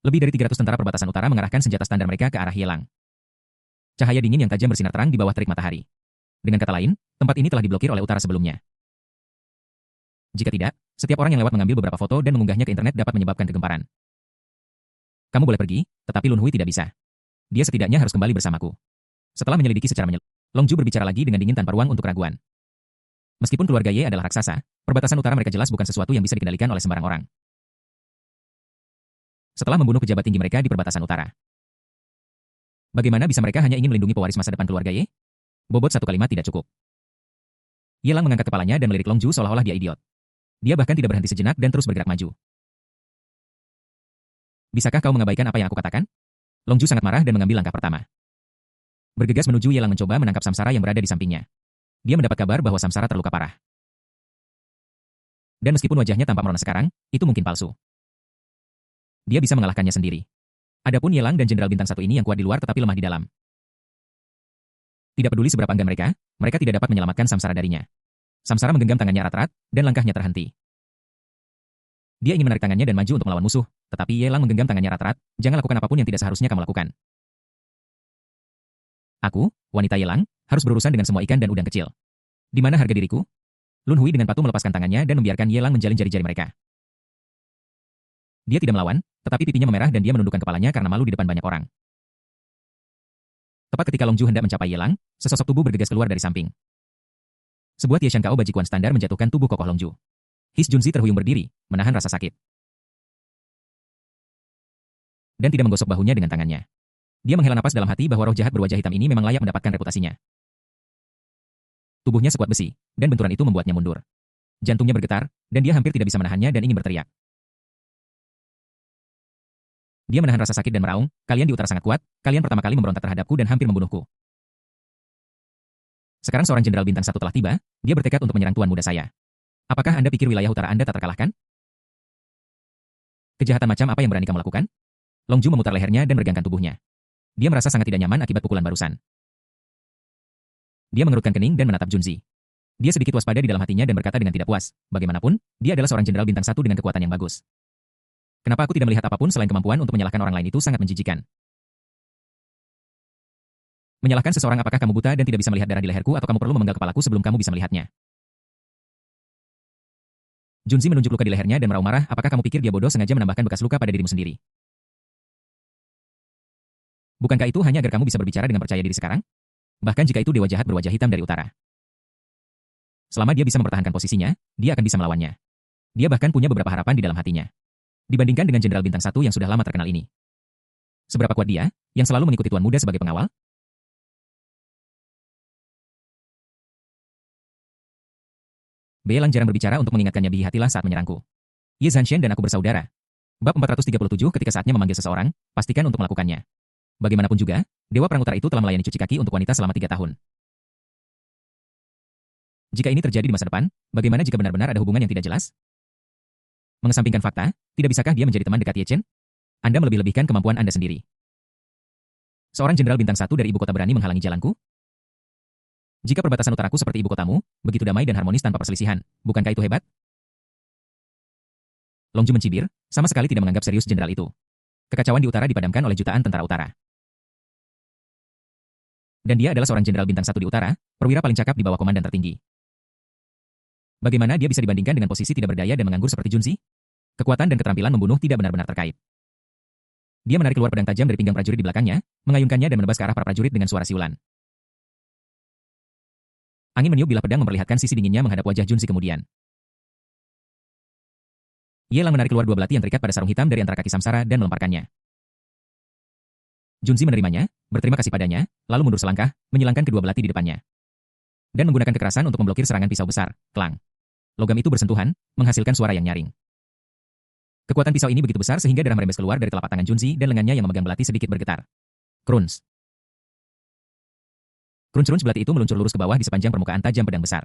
Lebih dari 300 tentara perbatasan utara mengarahkan senjata standar mereka ke arah Yelang. Cahaya dingin yang tajam bersinar terang di bawah terik matahari. Dengan kata lain, tempat ini telah diblokir oleh utara sebelumnya. Jika tidak, setiap orang yang lewat mengambil beberapa foto dan mengunggahnya ke internet dapat menyebabkan kegemparan. Kamu boleh pergi, tetapi Lun Hui tidak bisa. Dia setidaknya harus kembali bersamaku. Setelah menyelidiki secara menyeluruh, Long Ju berbicara lagi dengan dingin tanpa ruang untuk keraguan. Meskipun keluarga Ye adalah raksasa, perbatasan utara mereka jelas bukan sesuatu yang bisa dikendalikan oleh sembarang orang. Setelah membunuh pejabat tinggi mereka di perbatasan utara, bagaimana bisa mereka hanya ingin melindungi pewaris masa depan keluarga Ye? Bobot satu kalimat tidak cukup. Yelang mengangkat kepalanya dan melirik Long Ju seolah-olah dia idiot. Dia bahkan tidak berhenti sejenak dan terus bergerak maju. Bisakah kau mengabaikan apa yang aku katakan? Long Ju sangat marah dan mengambil langkah pertama. Bergegas menuju Yelang mencoba menangkap Samsara yang berada di sampingnya. Dia mendapat kabar bahwa Samsara terluka parah. Dan meskipun wajahnya tampak merona sekarang, itu mungkin palsu. Dia bisa mengalahkannya sendiri. Adapun Yelang dan Jenderal Bintang 1 ini yang kuat di luar tetapi lemah di dalam. Tidak peduli seberapa enggan mereka tidak dapat menyelamatkan Samsara darinya. Samsara menggenggam tangannya erat-erat, dan langkahnya terhenti. Dia ingin menarik tangannya dan maju untuk melawan musuh, tetapi Yelang menggenggam tangannya erat-erat, jangan lakukan apapun yang tidak seharusnya kamu lakukan. Aku, wanita Yelang, harus berurusan dengan semua ikan dan udang kecil. Di mana harga diriku? Lun Hui dengan patuh melepaskan tangannya dan membiarkan Yelang menjalin jari-jari mereka. Dia tidak melawan, tetapi pipinya memerah dan dia menundukkan kepalanya karena malu di depan banyak orang. Tepat ketika Long Ju hendak mencapai Yelang, sesosok tubuh bergegas keluar dari samping. Sebuah Tieshan Kao bajikuan standar menjatuhkan tubuh kokoh Long Ju. His Junzi terhuyung berdiri, menahan rasa sakit. Dan tidak menggosok bahunya dengan tangannya. Dia menghela napas dalam hati bahwa roh jahat berwajah hitam ini memang layak mendapatkan reputasinya. Tubuhnya sekuat besi, dan benturan itu membuatnya mundur. Jantungnya bergetar, dan dia hampir tidak bisa menahannya dan ingin berteriak. Dia menahan rasa sakit dan meraung, kalian di utara sangat kuat, kalian pertama kali memberontak terhadapku dan hampir membunuhku. Sekarang seorang jenderal bintang 1 telah tiba, dia bertekad untuk menyerang tuan muda saya. Apakah Anda pikir wilayah utara Anda tak terkalahkan? Kejahatan macam apa yang berani kamu lakukan? Long Ju memutar lehernya dan meregangkan tubuhnya. Dia merasa sangat tidak nyaman akibat pukulan barusan. Dia mengerutkan kening dan menatap Junzi. Dia sedikit waspada di dalam hatinya dan berkata dengan tidak puas, bagaimanapun, dia adalah seorang jenderal bintang 1 dengan kekuatan yang bagus. Kenapa aku tidak melihat apapun selain kemampuan untuk menyalahkan orang lain itu sangat menjijikan. Menyalahkan seseorang apakah kamu buta dan tidak bisa melihat darah di leherku atau kamu perlu memenggal kepalaku sebelum kamu bisa melihatnya? Junzi menunjuk luka di lehernya dan meraung marah, apakah kamu pikir dia bodoh sengaja menambahkan bekas luka pada dirimu sendiri? Bukankah itu hanya agar kamu bisa berbicara dengan percaya diri sekarang? Bahkan jika itu dewa jahat berwajah hitam dari utara. Selama dia bisa mempertahankan posisinya, dia akan bisa melawannya. Dia bahkan punya beberapa harapan di dalam hatinya. Dibandingkan dengan Jenderal Bintang 1 yang sudah lama terkenal ini. Seberapa kuat dia, yang selalu mengikuti Tuan Muda sebagai pengawal? Belang jarang berbicara untuk mengingatkannya hati-hatilah saat menyerangku. Ye Zanshen dan aku bersaudara. Bab 437 ketika saatnya memanggil seseorang, pastikan untuk melakukannya. Bagaimanapun juga, Dewa Perang Utara itu telah melayani cuci kaki untuk wanita selama 3 tahun. Jika ini terjadi di masa depan, bagaimana jika benar-benar ada hubungan yang tidak jelas? Mengesampingkan fakta, tidak bisakah dia menjadi teman dekat Ye Chen? Anda melebih-lebihkan kemampuan Anda sendiri. Seorang jenderal bintang 1 dari ibu kota berani menghalangi jalanku? Jika perbatasan utaraku seperti ibu kotamu, begitu damai dan harmonis tanpa perselisihan, bukankah itu hebat? Longju mencibir, sama sekali tidak menganggap serius jenderal itu. Kekacauan di utara dipadamkan oleh jutaan tentara utara. Dan dia adalah seorang jenderal bintang 1 di utara, perwira paling cakap di bawah komandan tertinggi. Bagaimana dia bisa dibandingkan dengan posisi tidak berdaya dan menganggur seperti Junzi? Kekuatan dan keterampilan membunuh tidak benar-benar terkait. Dia menarik keluar pedang tajam dari pinggang prajurit di belakangnya, mengayunkannya dan menebas ke arah para prajurit dengan suara siulan. Angin meniup bilah pedang memperlihatkan sisi dinginnya menghadap wajah Junzi kemudian. Ye Lang menarik keluar 2 belati yang terikat pada sarung hitam dari antara kaki samsara dan melemparkannya. Junzi menerimanya, berterima kasih padanya, lalu mundur selangkah, menyilangkan kedua belati di depannya. Dan menggunakan kekerasan untuk memblokir serangan pisau besar, klang. Logam itu bersentuhan, menghasilkan suara yang nyaring. Kekuatan pisau ini begitu besar sehingga darah merembes keluar dari telapak tangan Junzi dan lengannya yang memegang belati sedikit bergetar. Kruns. Crunch-crunch belati itu meluncur lurus ke bawah di sepanjang permukaan tajam pedang besar.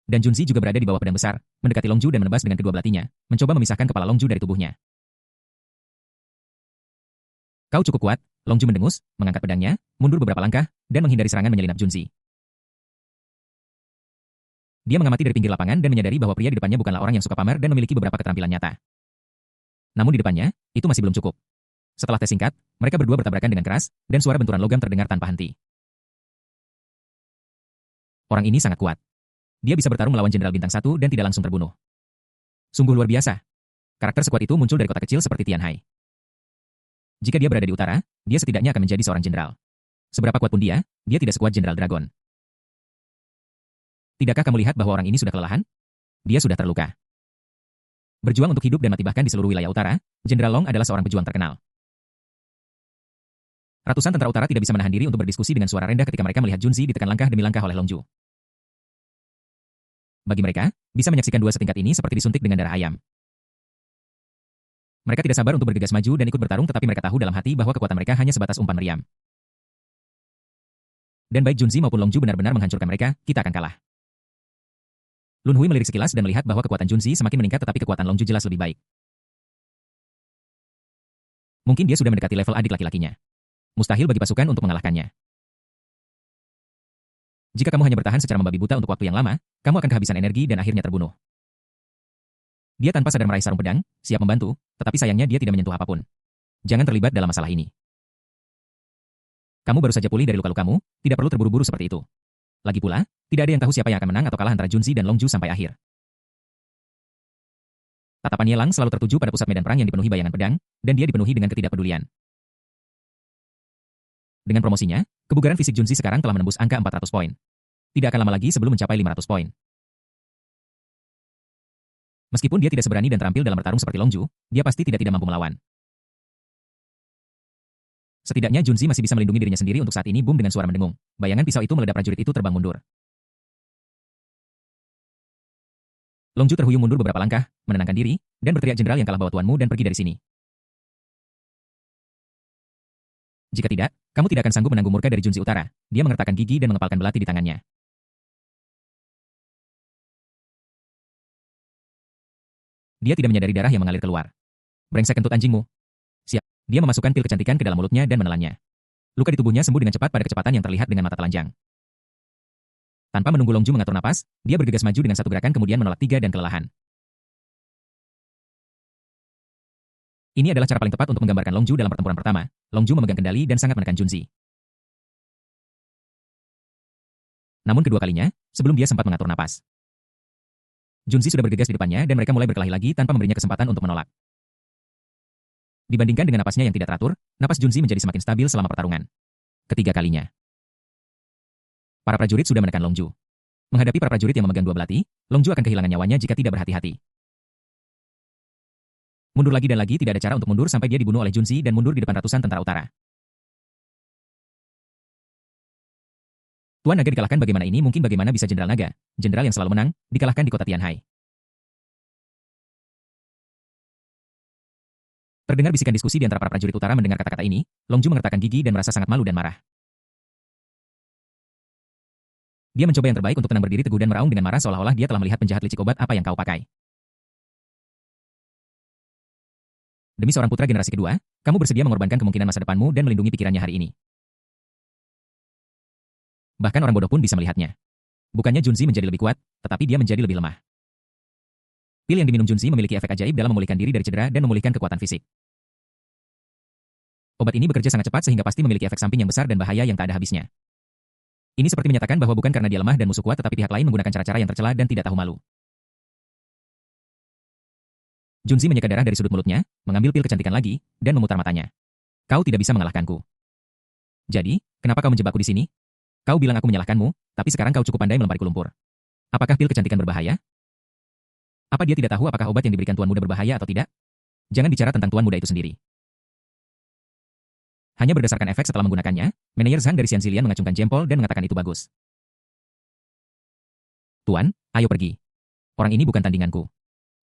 Dan Junzi juga berada di bawah pedang besar, mendekati Longju dan menebas dengan kedua belatinya, mencoba memisahkan kepala Longju dari tubuhnya. Kau cukup kuat, Longju mendengus, mengangkat pedangnya, mundur beberapa langkah, dan menghindari serangan menyelinap Junzi. Dia mengamati dari pinggir lapangan dan menyadari bahwa pria di depannya bukanlah orang yang suka pamer dan memiliki beberapa keterampilan nyata. Namun di depannya, itu masih belum cukup. Setelah tes singkat, mereka berdua bertabrakan dengan keras, dan suara benturan logam terdengar tanpa henti. Orang ini sangat kuat. Dia bisa bertarung melawan Jenderal Bintang 1 dan tidak langsung terbunuh. Sungguh luar biasa. Karakter sekuat itu muncul dari kota kecil seperti Tianhai. Jika dia berada di utara, dia setidaknya akan menjadi seorang jenderal. Seberapa kuat pun dia tidak sekuat Jenderal Dragon. Tidakkah kamu lihat bahwa orang ini sudah kelelahan? Dia sudah terluka. Berjuang untuk hidup dan mati bahkan di seluruh wilayah utara, Jenderal Long adalah seorang pejuang terkenal. Ratusan tentara utara tidak bisa menahan diri untuk berdiskusi dengan suara rendah ketika mereka melihat Junzi ditekan langkah demi langkah oleh Longju. Bagi mereka, bisa menyaksikan dua setingkat ini seperti disuntik dengan darah ayam. Mereka tidak sabar untuk bergegas maju dan ikut bertarung tetapi mereka tahu dalam hati bahwa kekuatan mereka hanya sebatas umpan meriam. Dan baik Junzi maupun Longju benar-benar menghancurkan mereka, kita akan kalah. Lun Hui melirik sekilas dan melihat bahwa kekuatan Junzi semakin meningkat tetapi kekuatan Longju jelas lebih baik. Mungkin dia sudah mendekati level adik laki-lakinya. Mustahil bagi pasukan untuk mengalahkannya. Jika kamu hanya bertahan secara membabi buta untuk waktu yang lama, kamu akan kehabisan energi dan akhirnya terbunuh. Dia tanpa sadar meraih sarung pedang, siap membantu, tetapi sayangnya dia tidak menyentuh apapun. Jangan terlibat dalam masalah ini. Kamu baru saja pulih dari luka-lukamu, tidak perlu terburu-buru seperti itu. Lagi pula, tidak ada yang tahu siapa yang akan menang atau kalah antara Junzi dan Longju sampai akhir. Tatapan Ye Lang selalu tertuju pada pusat medan perang yang dipenuhi bayangan pedang, dan dia dipenuhi dengan ketidakpedulian. Dengan promosinya, kebugaran fisik Junzi sekarang telah menembus angka 400 poin. Tidak akan lama lagi sebelum mencapai 500 poin. Meskipun dia tidak seberani dan terampil dalam bertarung seperti Longju, dia pasti tidak mampu melawan. Setidaknya Junzi masih bisa melindungi dirinya sendiri untuk saat ini. Boom, dengan suara mendengung. Bayangan pisau itu meledak, prajurit itu terbang mundur. Longju terhuyung mundur beberapa langkah, menenangkan diri, dan berteriak, jenderal yang kalah bawa tuanmu dan pergi dari sini. Jika tidak, kamu tidak akan sanggup menanggung murka dari Junzi Utara. Dia mengertakkan gigi dan mengepalkan belati di tangannya. Dia tidak menyadari darah yang mengalir keluar. Brengsek, kentut anjingmu. Siap. Dia memasukkan pil kecantikan ke dalam mulutnya dan menelannya. Luka di tubuhnya sembuh dengan cepat pada kecepatan yang terlihat dengan mata telanjang. Tanpa menunggu Longju mengatur napas, dia bergegas maju dengan satu gerakan kemudian menolak 3 dan kelelahan. Ini adalah cara paling tepat untuk menggambarkan Longju dalam pertempuran pertama. Longju memegang kendali dan sangat menekan Junzi. Namun kedua kalinya, sebelum dia sempat mengatur napas. Junzi sudah bergegas di depannya dan mereka mulai berkelahi lagi tanpa memberinya kesempatan untuk menolak. Dibandingkan dengan napasnya yang tidak teratur, napas Junzi menjadi semakin stabil selama pertarungan. ketiga kalinya. Para prajurit sudah menekan Long Ju. Menghadapi para prajurit yang memegang dua belati, Long Ju akan kehilangan nyawanya jika tidak berhati-hati. Mundur lagi dan lagi, tidak ada cara untuk mundur sampai dia dibunuh oleh Junzi dan mundur di depan ratusan tentara utara. Tuan Naga dikalahkan, bagaimana ini mungkin? Bagaimana bisa Jenderal Naga, jenderal yang selalu menang, dikalahkan di kota Tianhai? Terdengar bisikan diskusi di antara para prajurit utara. Mendengar kata-kata ini, Long Ju mengertakkan gigi dan merasa sangat malu dan marah. Dia mencoba yang terbaik untuk tenang, berdiri teguh dan meraung dengan marah seolah-olah dia telah melihat penjahat licik. Obat apa yang kau pakai? Demi seorang putra generasi kedua, kamu bersedia mengorbankan kemungkinan masa depanmu dan melindungi pikirannya hari ini. Bahkan orang bodoh pun bisa melihatnya. Bukannya Junzi menjadi lebih kuat, tetapi dia menjadi lebih lemah. Pil yang diminum Junzi memiliki efek ajaib dalam memulihkan diri dari cedera dan memulihkan kekuatan fisik. Obat ini bekerja sangat cepat sehingga pasti memiliki efek samping yang besar dan bahaya yang tak ada habisnya. Ini seperti menyatakan bahwa bukan karena dia lemah dan musuh kuat, tetapi pihak lain menggunakan cara-cara yang tercela dan tidak tahu malu. Junzi menyeka darah dari sudut mulutnya, mengambil pil kecantikan lagi, dan memutar matanya. Kau tidak bisa mengalahkanku. Jadi, kenapa kau menjebakku di sini? Kau bilang aku menyalahkanmu, tapi sekarang kau cukup pandai melempariku lumpur. Apakah pil kecantikan berbahaya? Apa dia tidak tahu apakah obat yang diberikan Tuan Muda berbahaya atau tidak? Jangan bicara tentang Tuan Muda itu sendiri. Hanya berdasarkan efek setelah menggunakannya, Manajer Zhang dari Xianzilian mengacungkan jempol dan mengatakan itu bagus. Tuan, ayo pergi. Orang ini bukan tandinganku.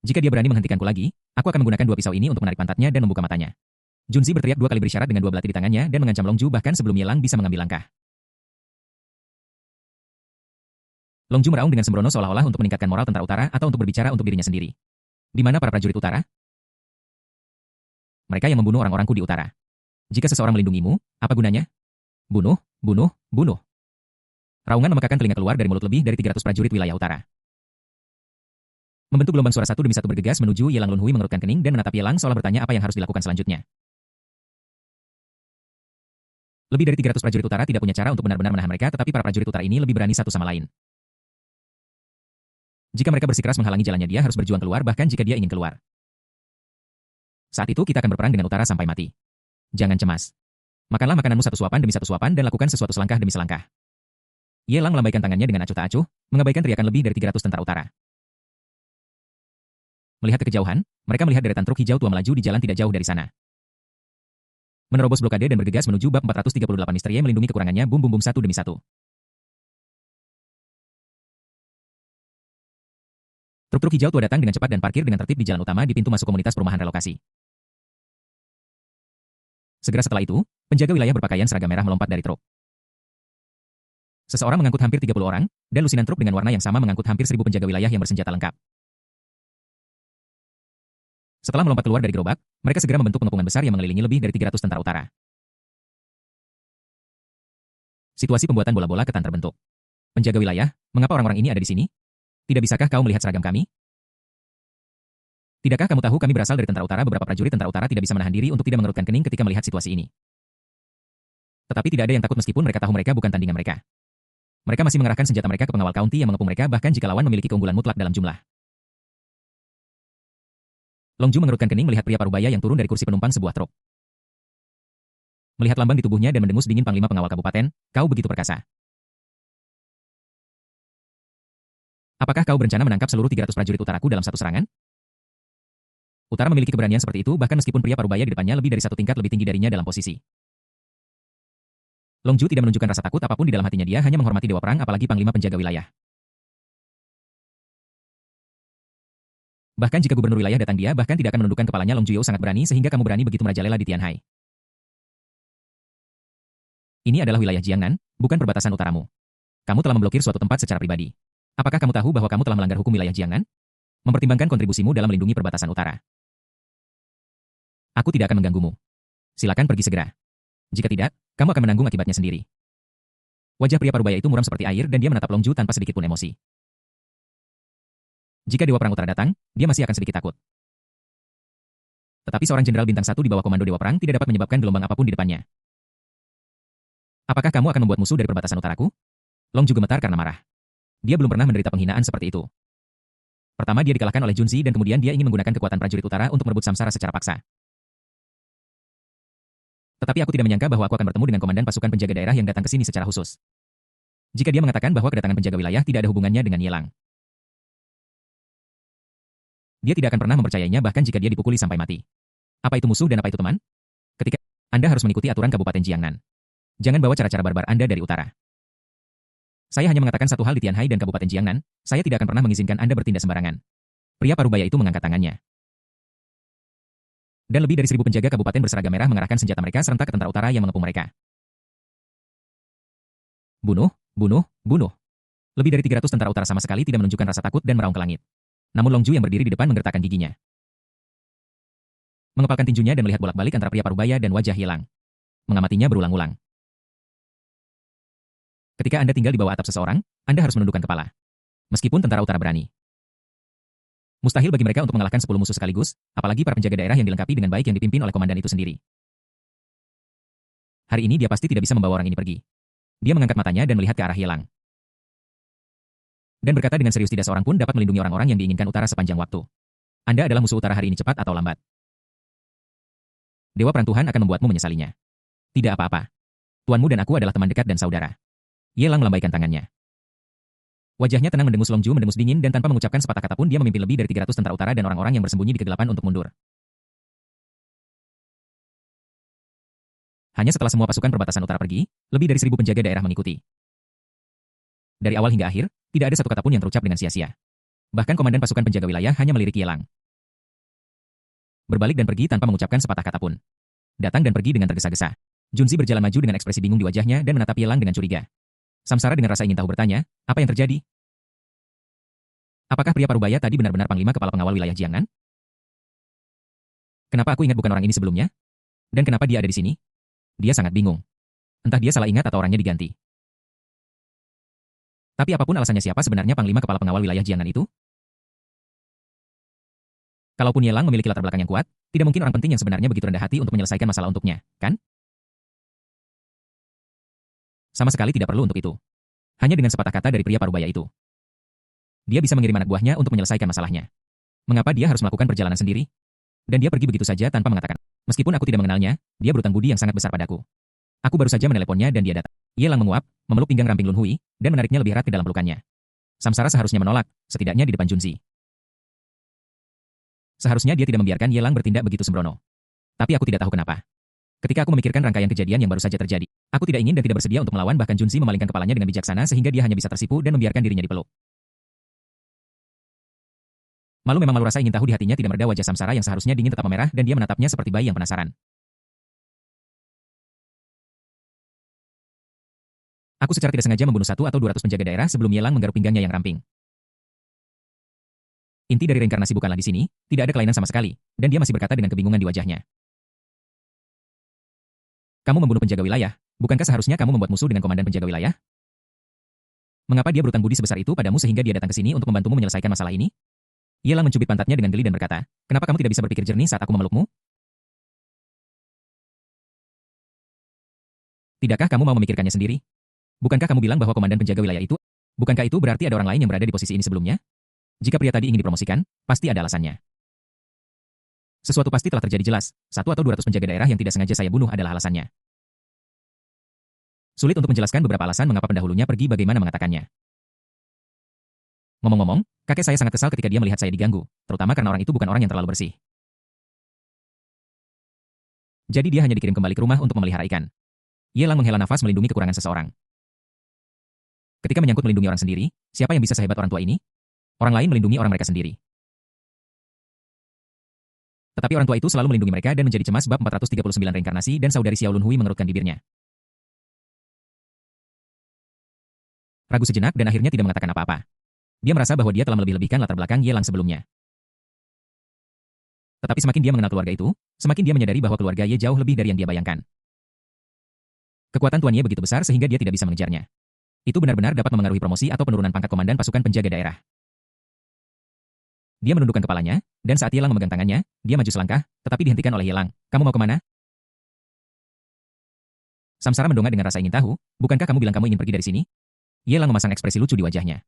Jika dia berani menghentikanku lagi, aku akan menggunakan dua pisau ini untuk menarik pantatnya dan membuka matanya. Junzi berteriak dua kali berisyarat dengan dua belati di tangannya dan mengancam Long Ju bahkan sebelum Ye Lang bisa mengambil langkah. Long Ju meraung dengan sembrono seolah-olah untuk meningkatkan moral tentara utara atau untuk berbicara untuk dirinya sendiri. Di mana para prajurit utara? Mereka yang membunuh orang-orangku di utara. Jika seseorang melindungimu, apa gunanya? Bunuh, bunuh, bunuh. Raungan memekakan telinga keluar dari mulut lebih dari 300 prajurit wilayah utara. Membentuk gelombang suara satu demi satu bergegas menuju Ye Lang. Lun Hui mengerutkan kening dan menatap Ye Lang seolah bertanya apa yang harus dilakukan selanjutnya. Lebih dari 300 prajurit utara tidak punya cara untuk benar-benar menahan mereka, tetapi para prajurit utara ini lebih berani satu sama lain. Jika mereka bersikeras menghalangi jalannya, dia harus berjuang keluar bahkan jika dia ingin keluar. Saat itu kita akan berperang dengan utara sampai mati. Jangan cemas. Makanlah makananmu satu suapan demi satu suapan dan lakukan sesuatu selangkah demi selangkah. Ye Lang melambaikan tangannya dengan acuh tak acuh, mengabaikan teriakan lebih dari 300 tentara utara. Melihat ke kejauhan, mereka melihat deretan truk hijau tua melaju di jalan tidak jauh dari sana. Menerobos blokade dan bergegas menuju bab 438. Misteri melindungi kekurangannya. Bum bum bum, satu demi satu. Truk-truk hijau tua datang dengan cepat dan parkir dengan tertib di jalan utama di pintu masuk komunitas perumahan relokasi. Segera setelah itu, penjaga wilayah berpakaian seragam merah melompat dari truk. Seseorang mengangkut hampir 30 orang, dan lusinan truk dengan warna yang sama mengangkut hampir 1000 penjaga wilayah yang bersenjata lengkap. Setelah melompat keluar dari gerobak, mereka segera membentuk pengepungan besar yang mengelilingi lebih dari 300 tentara utara. Situasi pembuatan bola-bola ketan terbentuk. Penjaga wilayah, mengapa orang-orang ini ada di sini? Tidak bisakah kau melihat seragam kami? Tidakkah kamu tahu kami berasal dari tentara utara? Beberapa prajurit tentara utara tidak bisa menahan diri untuk tidak mengerutkan kening ketika melihat situasi ini. Tetapi tidak ada yang takut meskipun mereka tahu mereka bukan tandingan mereka. Mereka masih mengerahkan senjata mereka ke pengawal kaunti yang mengepung mereka bahkan jika lawan memiliki keunggulan mutlak dalam jumlah. Long Ju mengerutkan kening melihat pria parubaya yang turun dari kursi penumpang sebuah truk. Melihat lambang di tubuhnya dan mendengus dingin Panglima Pengawal Kabupaten, kau begitu perkasa. Apakah kau berencana menangkap seluruh 300 prajurit utaraku dalam satu serangan? Utara memiliki keberanian seperti itu bahkan meskipun pria parubaya di depannya lebih dari satu tingkat lebih tinggi darinya dalam posisi. Long Ju tidak menunjukkan rasa takut apapun di dalam hatinya, dia hanya menghormati dewa perang apalagi panglima penjaga wilayah. Bahkan jika gubernur wilayah datang dia bahkan tidak akan menundukkan kepalanya. Long Ju sangat berani sehingga kamu berani begitu merajalela di Tianhai. Ini adalah wilayah Jiangnan, bukan perbatasan utaramu. Kamu telah memblokir suatu tempat secara pribadi. Apakah kamu tahu bahwa kamu telah melanggar hukum wilayah Jiangnan? Mempertimbangkan kontribusimu dalam melindungi perbatasan utara. Aku tidak akan mengganggumu. Silakan pergi segera. Jika tidak, kamu akan menanggung akibatnya sendiri. Wajah pria parubaya itu muram seperti air dan dia menatap Long Ju tanpa sedikit pun emosi. Jika Dewa Perang Utara datang, dia masih akan sedikit takut. Tetapi seorang jenderal bintang 1 di bawah komando Dewa Perang tidak dapat menyebabkan gelombang apapun di depannya. Apakah kamu akan membuat musuh dari perbatasan utaraku? Long Ju gemetar karena marah. Dia belum pernah menderita penghinaan seperti itu. Pertama dia dikalahkan oleh Junzi dan kemudian dia ingin menggunakan kekuatan prajurit utara untuk merebut samsara secara paksa. Tetapi aku tidak menyangka bahwa aku akan bertemu dengan komandan pasukan penjaga daerah yang datang ke sini secara khusus. Jika dia mengatakan bahwa kedatangan penjaga wilayah tidak ada hubungannya dengan Yelang, dia tidak akan pernah mempercayainya bahkan jika dia dipukuli sampai mati. Apa itu musuh dan apa itu teman? Ketika Anda harus mengikuti aturan Kabupaten Jiangnan. Jangan bawa cara-cara barbar Anda dari utara. Saya hanya mengatakan satu hal di Tianhai dan Kabupaten Jiangnan, saya tidak akan pernah mengizinkan Anda bertindak sembarangan. Pria parubaya itu mengangkat tangannya. Dan lebih dari 1.000 penjaga kabupaten berseragam merah mengarahkan senjata mereka serentak ke tentara utara yang mengepung mereka. Bunuh, bunuh, bunuh. Lebih dari 300 tentara utara sama sekali tidak menunjukkan rasa takut dan meraung ke langit. Namun Long Ju yang berdiri di depan menggertakkan giginya. Mengepalkan tinjunya dan melihat bolak-balik antara pria parubaya dan wajah Yelang. Mengamatinya berulang-ulang. Ketika Anda tinggal di bawah atap seseorang, Anda harus menundukkan kepala. Meskipun tentara utara berani. Mustahil bagi mereka untuk mengalahkan 10 musuh sekaligus, apalagi para penjaga daerah yang dilengkapi dengan baik yang dipimpin oleh komandan itu sendiri. Hari ini dia pasti tidak bisa membawa orang ini pergi. Dia mengangkat matanya dan melihat ke arah Yelang. Dan berkata dengan serius tidak seorang pun dapat melindungi orang-orang yang diinginkan utara sepanjang waktu. Anda adalah musuh utara hari ini cepat atau lambat. Dewa Perang Tuhan akan membuatmu menyesalinya. Tidak apa-apa. Tuanmu dan aku adalah teman dekat dan saudara. Yelang melambaikan tangannya. Wajahnya tenang mendengus Long Ju mendengus dingin dan tanpa mengucapkan sepatah kata pun dia memimpin lebih dari 300 tentara utara dan orang-orang yang bersembunyi di kegelapan untuk mundur. Hanya setelah semua pasukan perbatasan utara pergi, lebih dari 1.000 penjaga daerah mengikuti. Dari awal hingga akhir, tidak ada satu kata pun yang terucap dengan sia-sia. Bahkan komandan pasukan penjaga wilayah hanya melirik Yelang. Berbalik dan pergi tanpa mengucapkan sepatah kata pun. Datang dan pergi dengan tergesa-gesa. Junzi berjalan maju dengan ekspresi bingung di wajahnya dan menatap Yelang dengan curiga. Samsara dengan rasa ingin tahu bertanya, apa yang terjadi? Apakah pria parubaya tadi benar-benar panglima kepala pengawal wilayah Jiangnan? Kenapa aku ingat bukan orang ini sebelumnya? Dan kenapa dia ada di sini? Dia sangat bingung. Entah dia salah ingat atau orangnya diganti. Tapi apapun alasannya siapa sebenarnya panglima kepala pengawal wilayah Jiangnan itu? Kalaupun Yelang memiliki latar belakang yang kuat, tidak mungkin orang penting yang sebenarnya begitu rendah hati untuk menyelesaikan masalah untuknya, kan? Sama sekali tidak perlu untuk itu. Hanya dengan sepatah kata dari pria parubaya itu. Dia bisa mengirim anak buahnya untuk menyelesaikan masalahnya. Mengapa dia harus melakukan perjalanan sendiri? Dan dia pergi begitu saja tanpa mengatakan. Meskipun aku tidak mengenalnya, dia berutang budi yang sangat besar padaku. Aku baru saja meneleponnya dan dia datang. Yelang menguap, memeluk pinggang ramping Lun Hui, dan menariknya lebih erat ke dalam pelukannya. Samsara seharusnya menolak, setidaknya di depan Junzi. Seharusnya dia tidak membiarkan Yelang bertindak begitu sembrono. Tapi aku tidak tahu kenapa. Ketika aku memikirkan rangkaian kejadian yang baru saja terjadi, aku tidak ingin dan tidak bersedia untuk melawan bahkan Junzi memalingkan kepalanya dengan bijaksana sehingga dia hanya bisa tersipu dan membiarkan dirinya dipeluk. Malu memang malu rasa ingin tahu di hatinya tidak mereda wajah Samsara yang seharusnya dingin tetap memerah dan dia menatapnya seperti bayi yang penasaran. Aku secara tidak sengaja membunuh 1 atau 200 penjaga daerah sebelum Yelang menggaruk pinggangnya yang ramping. Inti dari reinkarnasi bukanlah di sini, tidak ada kelainan sama sekali, dan dia masih berkata dengan kebingungan di wajahnya. Kamu membunuh penjaga wilayah, bukankah seharusnya kamu membuat musuh dengan komandan penjaga wilayah? Mengapa dia berutang budi sebesar itu padamu sehingga dia datang ke sini untuk membantumu menyelesaikan masalah ini? Yelang mencubit pantatnya dengan geli dan berkata, kenapa kamu tidak bisa berpikir jernih saat aku memelukmu? Tidakkah kamu mau memikirkannya sendiri? Bukankah kamu bilang bahwa komandan penjaga wilayah itu? Bukankah itu berarti ada orang lain yang berada di posisi ini sebelumnya? Jika pria tadi ingin dipromosikan, pasti ada alasannya. Sesuatu pasti telah terjadi jelas, 1 atau 200 penjaga daerah yang tidak sengaja saya bunuh adalah alasannya. Sulit untuk menjelaskan beberapa alasan mengapa pendahulunya pergi bagaimana mengatakannya. Ngomong-ngomong, kakek saya sangat kesal ketika dia melihat saya diganggu, terutama karena orang itu bukan orang yang terlalu bersih. Jadi dia hanya dikirim kembali ke rumah untuk memelihara ikan. Yelang menghela nafas melindungi kekurangan seseorang. Ketika menyangkut melindungi orang sendiri, siapa yang bisa sehebat orang tua ini? Orang lain melindungi orang mereka sendiri. Tetapi orang tua itu selalu melindungi mereka dan menjadi cemas bab 439 reinkarnasi dan saudari Xiao Lun Hui mengerutkan bibirnya. Ragu sejenak dan akhirnya tidak mengatakan apa-apa. Dia merasa bahwa dia telah melebih-lebihkan latar belakang Yelang sebelumnya. Tetapi semakin dia mengenal keluarga itu, semakin dia menyadari bahwa keluarga Ye jauh lebih dari yang dia bayangkan. Kekuatan Tuan Ye begitu besar sehingga dia tidak bisa mengejarnya. Itu benar-benar dapat memengaruhi promosi atau penurunan pangkat komandan pasukan penjaga daerah. Dia menundukkan kepalanya, dan saat Yelang memegang tangannya, dia maju selangkah, tetapi dihentikan oleh Yelang. Kamu mau kemana? Samsara mendongak dengan rasa ingin tahu, bukankah kamu bilang kamu ingin pergi dari sini? Yelang memasang ekspresi lucu di wajahnya.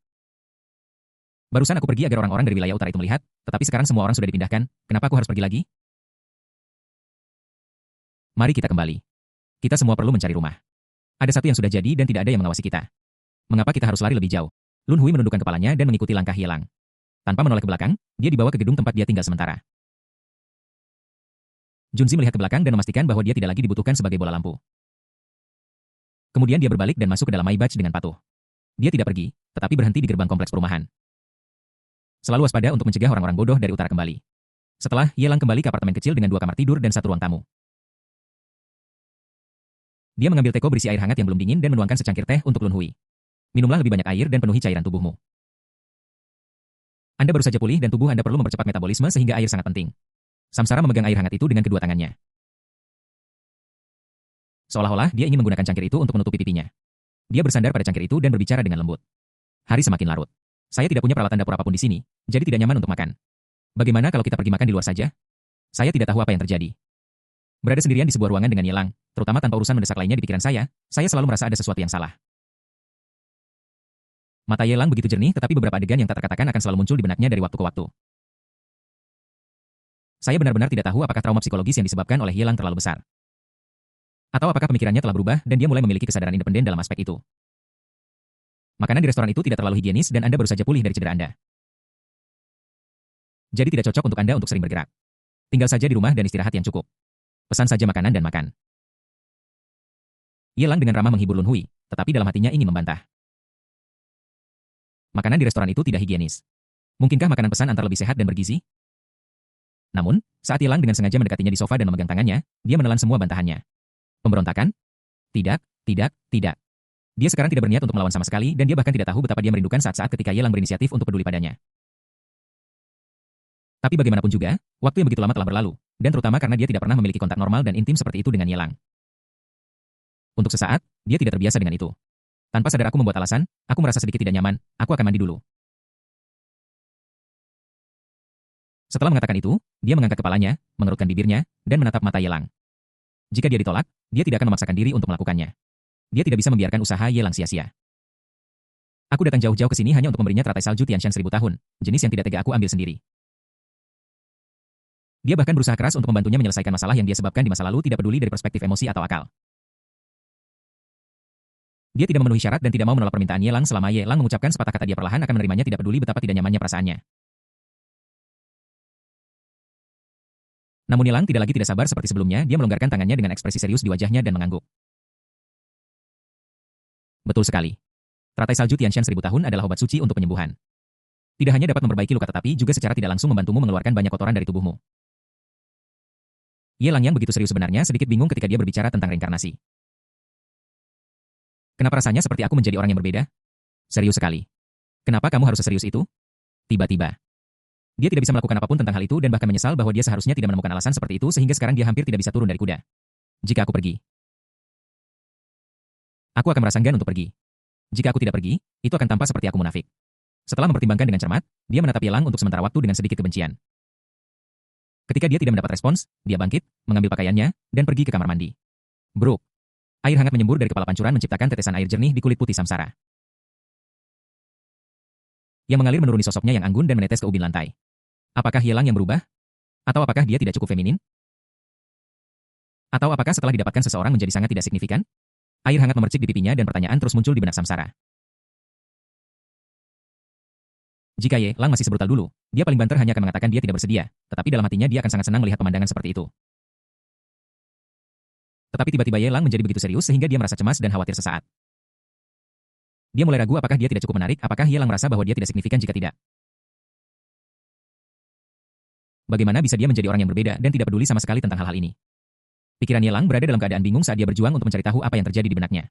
Barusan aku pergi agar orang-orang dari wilayah utara itu melihat, tetapi sekarang semua orang sudah dipindahkan, kenapa aku harus pergi lagi? Mari kita kembali. Kita semua perlu mencari rumah. Ada satu yang sudah jadi dan tidak ada yang mengawasi kita. Mengapa kita harus lari lebih jauh? Lun Hui menundukkan kepalanya dan mengikuti langkah Ye Lang. Tanpa menoleh ke belakang, dia dibawa ke gedung tempat dia tinggal sementara. Junzi melihat ke belakang dan memastikan bahwa dia tidak lagi dibutuhkan sebagai bola lampu. Kemudian dia berbalik dan masuk ke dalam Maybach dengan patuh. Dia tidak pergi, tetapi berhenti di gerbang kompleks perumahan. Selalu waspada untuk mencegah orang-orang bodoh dari utara kembali. Setelah, Ye Lang kembali ke apartemen kecil dengan 2 kamar tidur dan 1 ruang tamu. Dia mengambil teko berisi air hangat yang belum dingin dan menuangkan secangkir teh untuk Lun Hui. Minumlah lebih banyak air dan penuhi cairan tubuhmu. Anda baru saja pulih dan tubuh Anda perlu mempercepat metabolisme sehingga air sangat penting. Samsara memegang air hangat itu dengan kedua tangannya. Seolah-olah dia ingin menggunakan cangkir itu untuk menutupi pipinya. Dia bersandar pada cangkir itu dan berbicara dengan lembut. Hari semakin larut. Saya tidak punya peralatan dapur apapun di sini, jadi tidak nyaman untuk makan. Bagaimana kalau kita pergi makan di luar saja? Saya tidak tahu apa yang terjadi. Berada sendirian di sebuah ruangan dengan Ye Lang, terutama tanpa urusan mendesak lainnya di pikiran saya selalu merasa ada sesuatu yang salah. Mata Ye Lang begitu jernih tetapi beberapa adegan yang tak terkatakan akan selalu muncul di benaknya dari waktu ke waktu. Saya benar-benar tidak tahu apakah trauma psikologis yang disebabkan oleh Ye Lang terlalu besar. Atau apakah pemikirannya telah berubah dan dia mulai memiliki kesadaran independen dalam aspek itu. Makanan di restoran itu tidak terlalu higienis dan Anda baru saja pulih dari cedera Anda. Jadi tidak cocok untuk Anda untuk sering bergerak. Tinggal saja di rumah dan istirahat yang cukup. Pesan saja makanan dan makan. Ye Lang dengan ramah menghibur Lun Hui, tetapi dalam hatinya ingin membantah. Makanan di restoran itu tidak higienis. Mungkinkah makanan pesan antar lebih sehat dan bergizi? Namun, saat Ye Lang dengan sengaja mendekatinya di sofa dan memegang tangannya, dia menelan semua bantahannya. Pemberontakan? Tidak, tidak, tidak. Dia sekarang tidak berniat untuk melawan sama sekali dan dia bahkan tidak tahu betapa dia merindukan saat-saat ketika Ye Lang berinisiatif untuk peduli padanya. Tapi bagaimanapun juga, waktu yang begitu lama telah berlalu, dan terutama karena dia tidak pernah memiliki kontak normal dan intim seperti itu dengan Ye Lang. Untuk sesaat, dia tidak terbiasa dengan itu. Tanpa sadar aku membuat alasan, aku merasa sedikit tidak nyaman, aku akan mandi dulu. Setelah mengatakan itu, dia mengangkat kepalanya, mengerutkan bibirnya, dan menatap mata Ye Lang. Jika dia ditolak, dia tidak akan memaksakan diri untuk melakukannya. Dia tidak bisa membiarkan usaha Ye Lang sia-sia. Aku datang jauh-jauh ke sini hanya untuk memberinya teratai salju Tianshan 1000 tahun, jenis yang tidak tega aku ambil sendiri. Dia bahkan berusaha keras untuk membantunya menyelesaikan masalah yang dia sebabkan di masa lalu tidak peduli dari perspektif emosi atau akal. Dia tidak memenuhi syarat dan tidak mau menolak permintaan Ye Lang selama Ye Lang mengucapkan sepatah kata dia perlahan akan menerimanya tidak peduli betapa tidak nyamannya perasaannya. Namun Ye Lang tidak lagi tidak sabar seperti sebelumnya, dia melonggarkan tangannya dengan ekspresi serius di wajahnya dan mengangguk. Betul sekali. Teratai salju Tianshan 1000 tahun adalah obat suci untuk penyembuhan. Tidak hanya dapat memperbaiki luka tetapi juga secara tidak langsung membantumu mengeluarkan banyak kotoran dari tubuhmu. Ye Lang yang begitu serius sebenarnya sedikit bingung ketika dia berbicara tentang reinkarnasi. Kenapa rasanya seperti aku menjadi orang yang berbeda? Serius sekali. Kenapa kamu harus seserius itu? Tiba-tiba. Dia tidak bisa melakukan apapun tentang hal itu dan bahkan menyesal bahwa dia seharusnya tidak menemukan alasan seperti itu sehingga sekarang dia hampir tidak bisa turun dari kuda. Jika aku pergi, aku akan merasa enggan untuk pergi. Jika aku tidak pergi, itu akan tampak seperti aku munafik. Setelah mempertimbangkan dengan cermat, dia menatap Ye Lang untuk sementara waktu dengan sedikit kebencian. Ketika dia tidak mendapat respons, dia bangkit, mengambil pakaiannya, dan pergi ke kamar mandi. Bruk. Air hangat menyembur dari kepala pancuran menciptakan tetesan air jernih di kulit putih Samsara. Yang mengalir menuruni sosoknya yang anggun dan menetes ke ubin lantai. Apakah Ye Lang yang berubah? Atau apakah dia tidak cukup feminin? Atau apakah setelah didapatkan seseorang menjadi sangat tidak signifikan? Air hangat memercik di pipinya dan pertanyaan terus muncul di benak Samsara. Jika Ye Lang masih sebrutal dulu, dia paling banter hanya akan mengatakan dia tidak bersedia, tetapi dalam hatinya dia akan sangat senang melihat pemandangan seperti itu. Tetapi tiba-tiba Ye Lang menjadi begitu serius sehingga dia merasa cemas dan khawatir sesaat. Dia mulai ragu apakah dia tidak cukup menarik, apakah Ye Lang merasa bahwa dia tidak signifikan jika tidak. Bagaimana bisa dia menjadi orang yang berbeda dan tidak peduli sama sekali tentang hal-hal ini? Pikiran Ye Lang berada dalam keadaan bingung saat dia berjuang untuk mencari tahu apa yang terjadi di benaknya.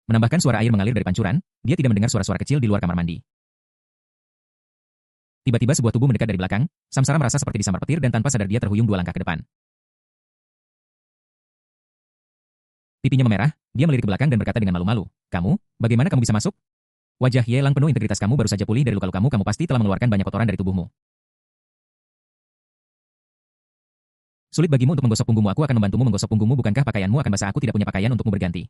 Menambahkan suara air mengalir dari pancuran, dia tidak mendengar suara-suara kecil di luar kamar mandi. Tiba-tiba sebuah tubuh mendekat dari belakang, Samsara merasa seperti disambar petir dan tanpa sadar dia terhuyung 2 langkah ke depan. Pipinya memerah, dia melirik ke belakang dan berkata dengan malu-malu, "Kamu, bagaimana kamu bisa masuk?" Wajah Ye Lang penuh integritas. "Kamu baru saja pulih dari luka-lukamu, kamu pasti telah mengeluarkan banyak kotoran dari tubuhmu. Sulit bagimu untuk menggosok punggungmu, aku akan membantumu menggosok punggungmu, bukankah pakaianmu akan basah? Aku tidak punya pakaian untukmu berganti."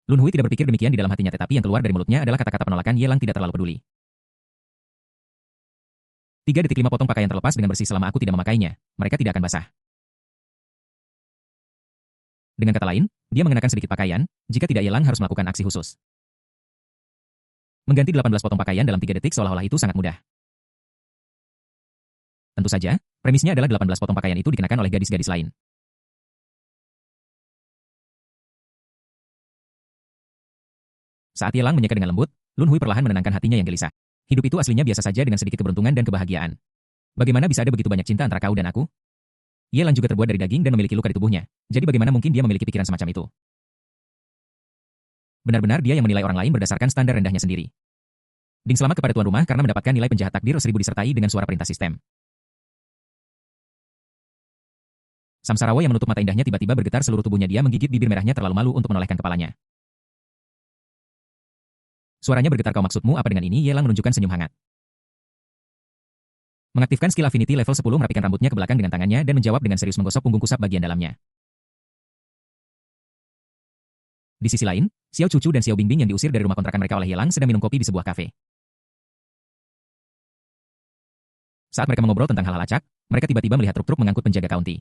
Lun Hui tidak berpikir demikian di dalam hatinya, tetapi yang keluar dari mulutnya adalah kata-kata penolakan. Ye Lang tidak terlalu peduli. 3 detik 5 potong pakaian terlepas dengan bersih selama aku tidak memakainya. Mereka tidak akan basah. Dengan kata lain, dia mengenakan sedikit pakaian, jika tidak Yelang harus melakukan aksi khusus. Mengganti 18 potong pakaian dalam 3 detik seolah-olah itu sangat mudah. Tentu saja, premisnya adalah 18 potong pakaian itu dikenakan oleh gadis-gadis lain. Saat Yelang menyeka dengan lembut, Lun Hui perlahan menenangkan hatinya yang gelisah. Hidup itu aslinya biasa saja dengan sedikit keberuntungan dan kebahagiaan. Bagaimana bisa ada begitu banyak cinta antara kau dan aku? Yelang juga terbuat dari daging dan memiliki luka di tubuhnya. Jadi bagaimana mungkin dia memiliki pikiran semacam itu? Benar-benar dia yang menilai orang lain berdasarkan standar rendahnya sendiri. Ding selamat kepada tuan rumah karena mendapatkan nilai penjahat takdir 1000 disertai dengan suara perintah sistem. Samsarawa yang menutup mata indahnya tiba-tiba bergetar seluruh tubuhnya, dia menggigit bibir merahnya terlalu malu untuk menolehkan kepalanya. Suaranya bergetar, kau maksudmu apa dengan ini? Yelang menunjukkan senyum hangat. Mengaktifkan skill Affinity level 10 merapikan rambutnya ke belakang dengan tangannya dan menjawab dengan serius menggosok punggung kusap bagian dalamnya. Di sisi lain, Xiao Cucu dan Xiao Bingbing yang diusir dari rumah kontrakan mereka oleh Yelang sedang minum kopi di sebuah kafe. Saat mereka mengobrol tentang hal-hal acak, mereka tiba-tiba melihat truk-truk mengangkut penjaga kaunti.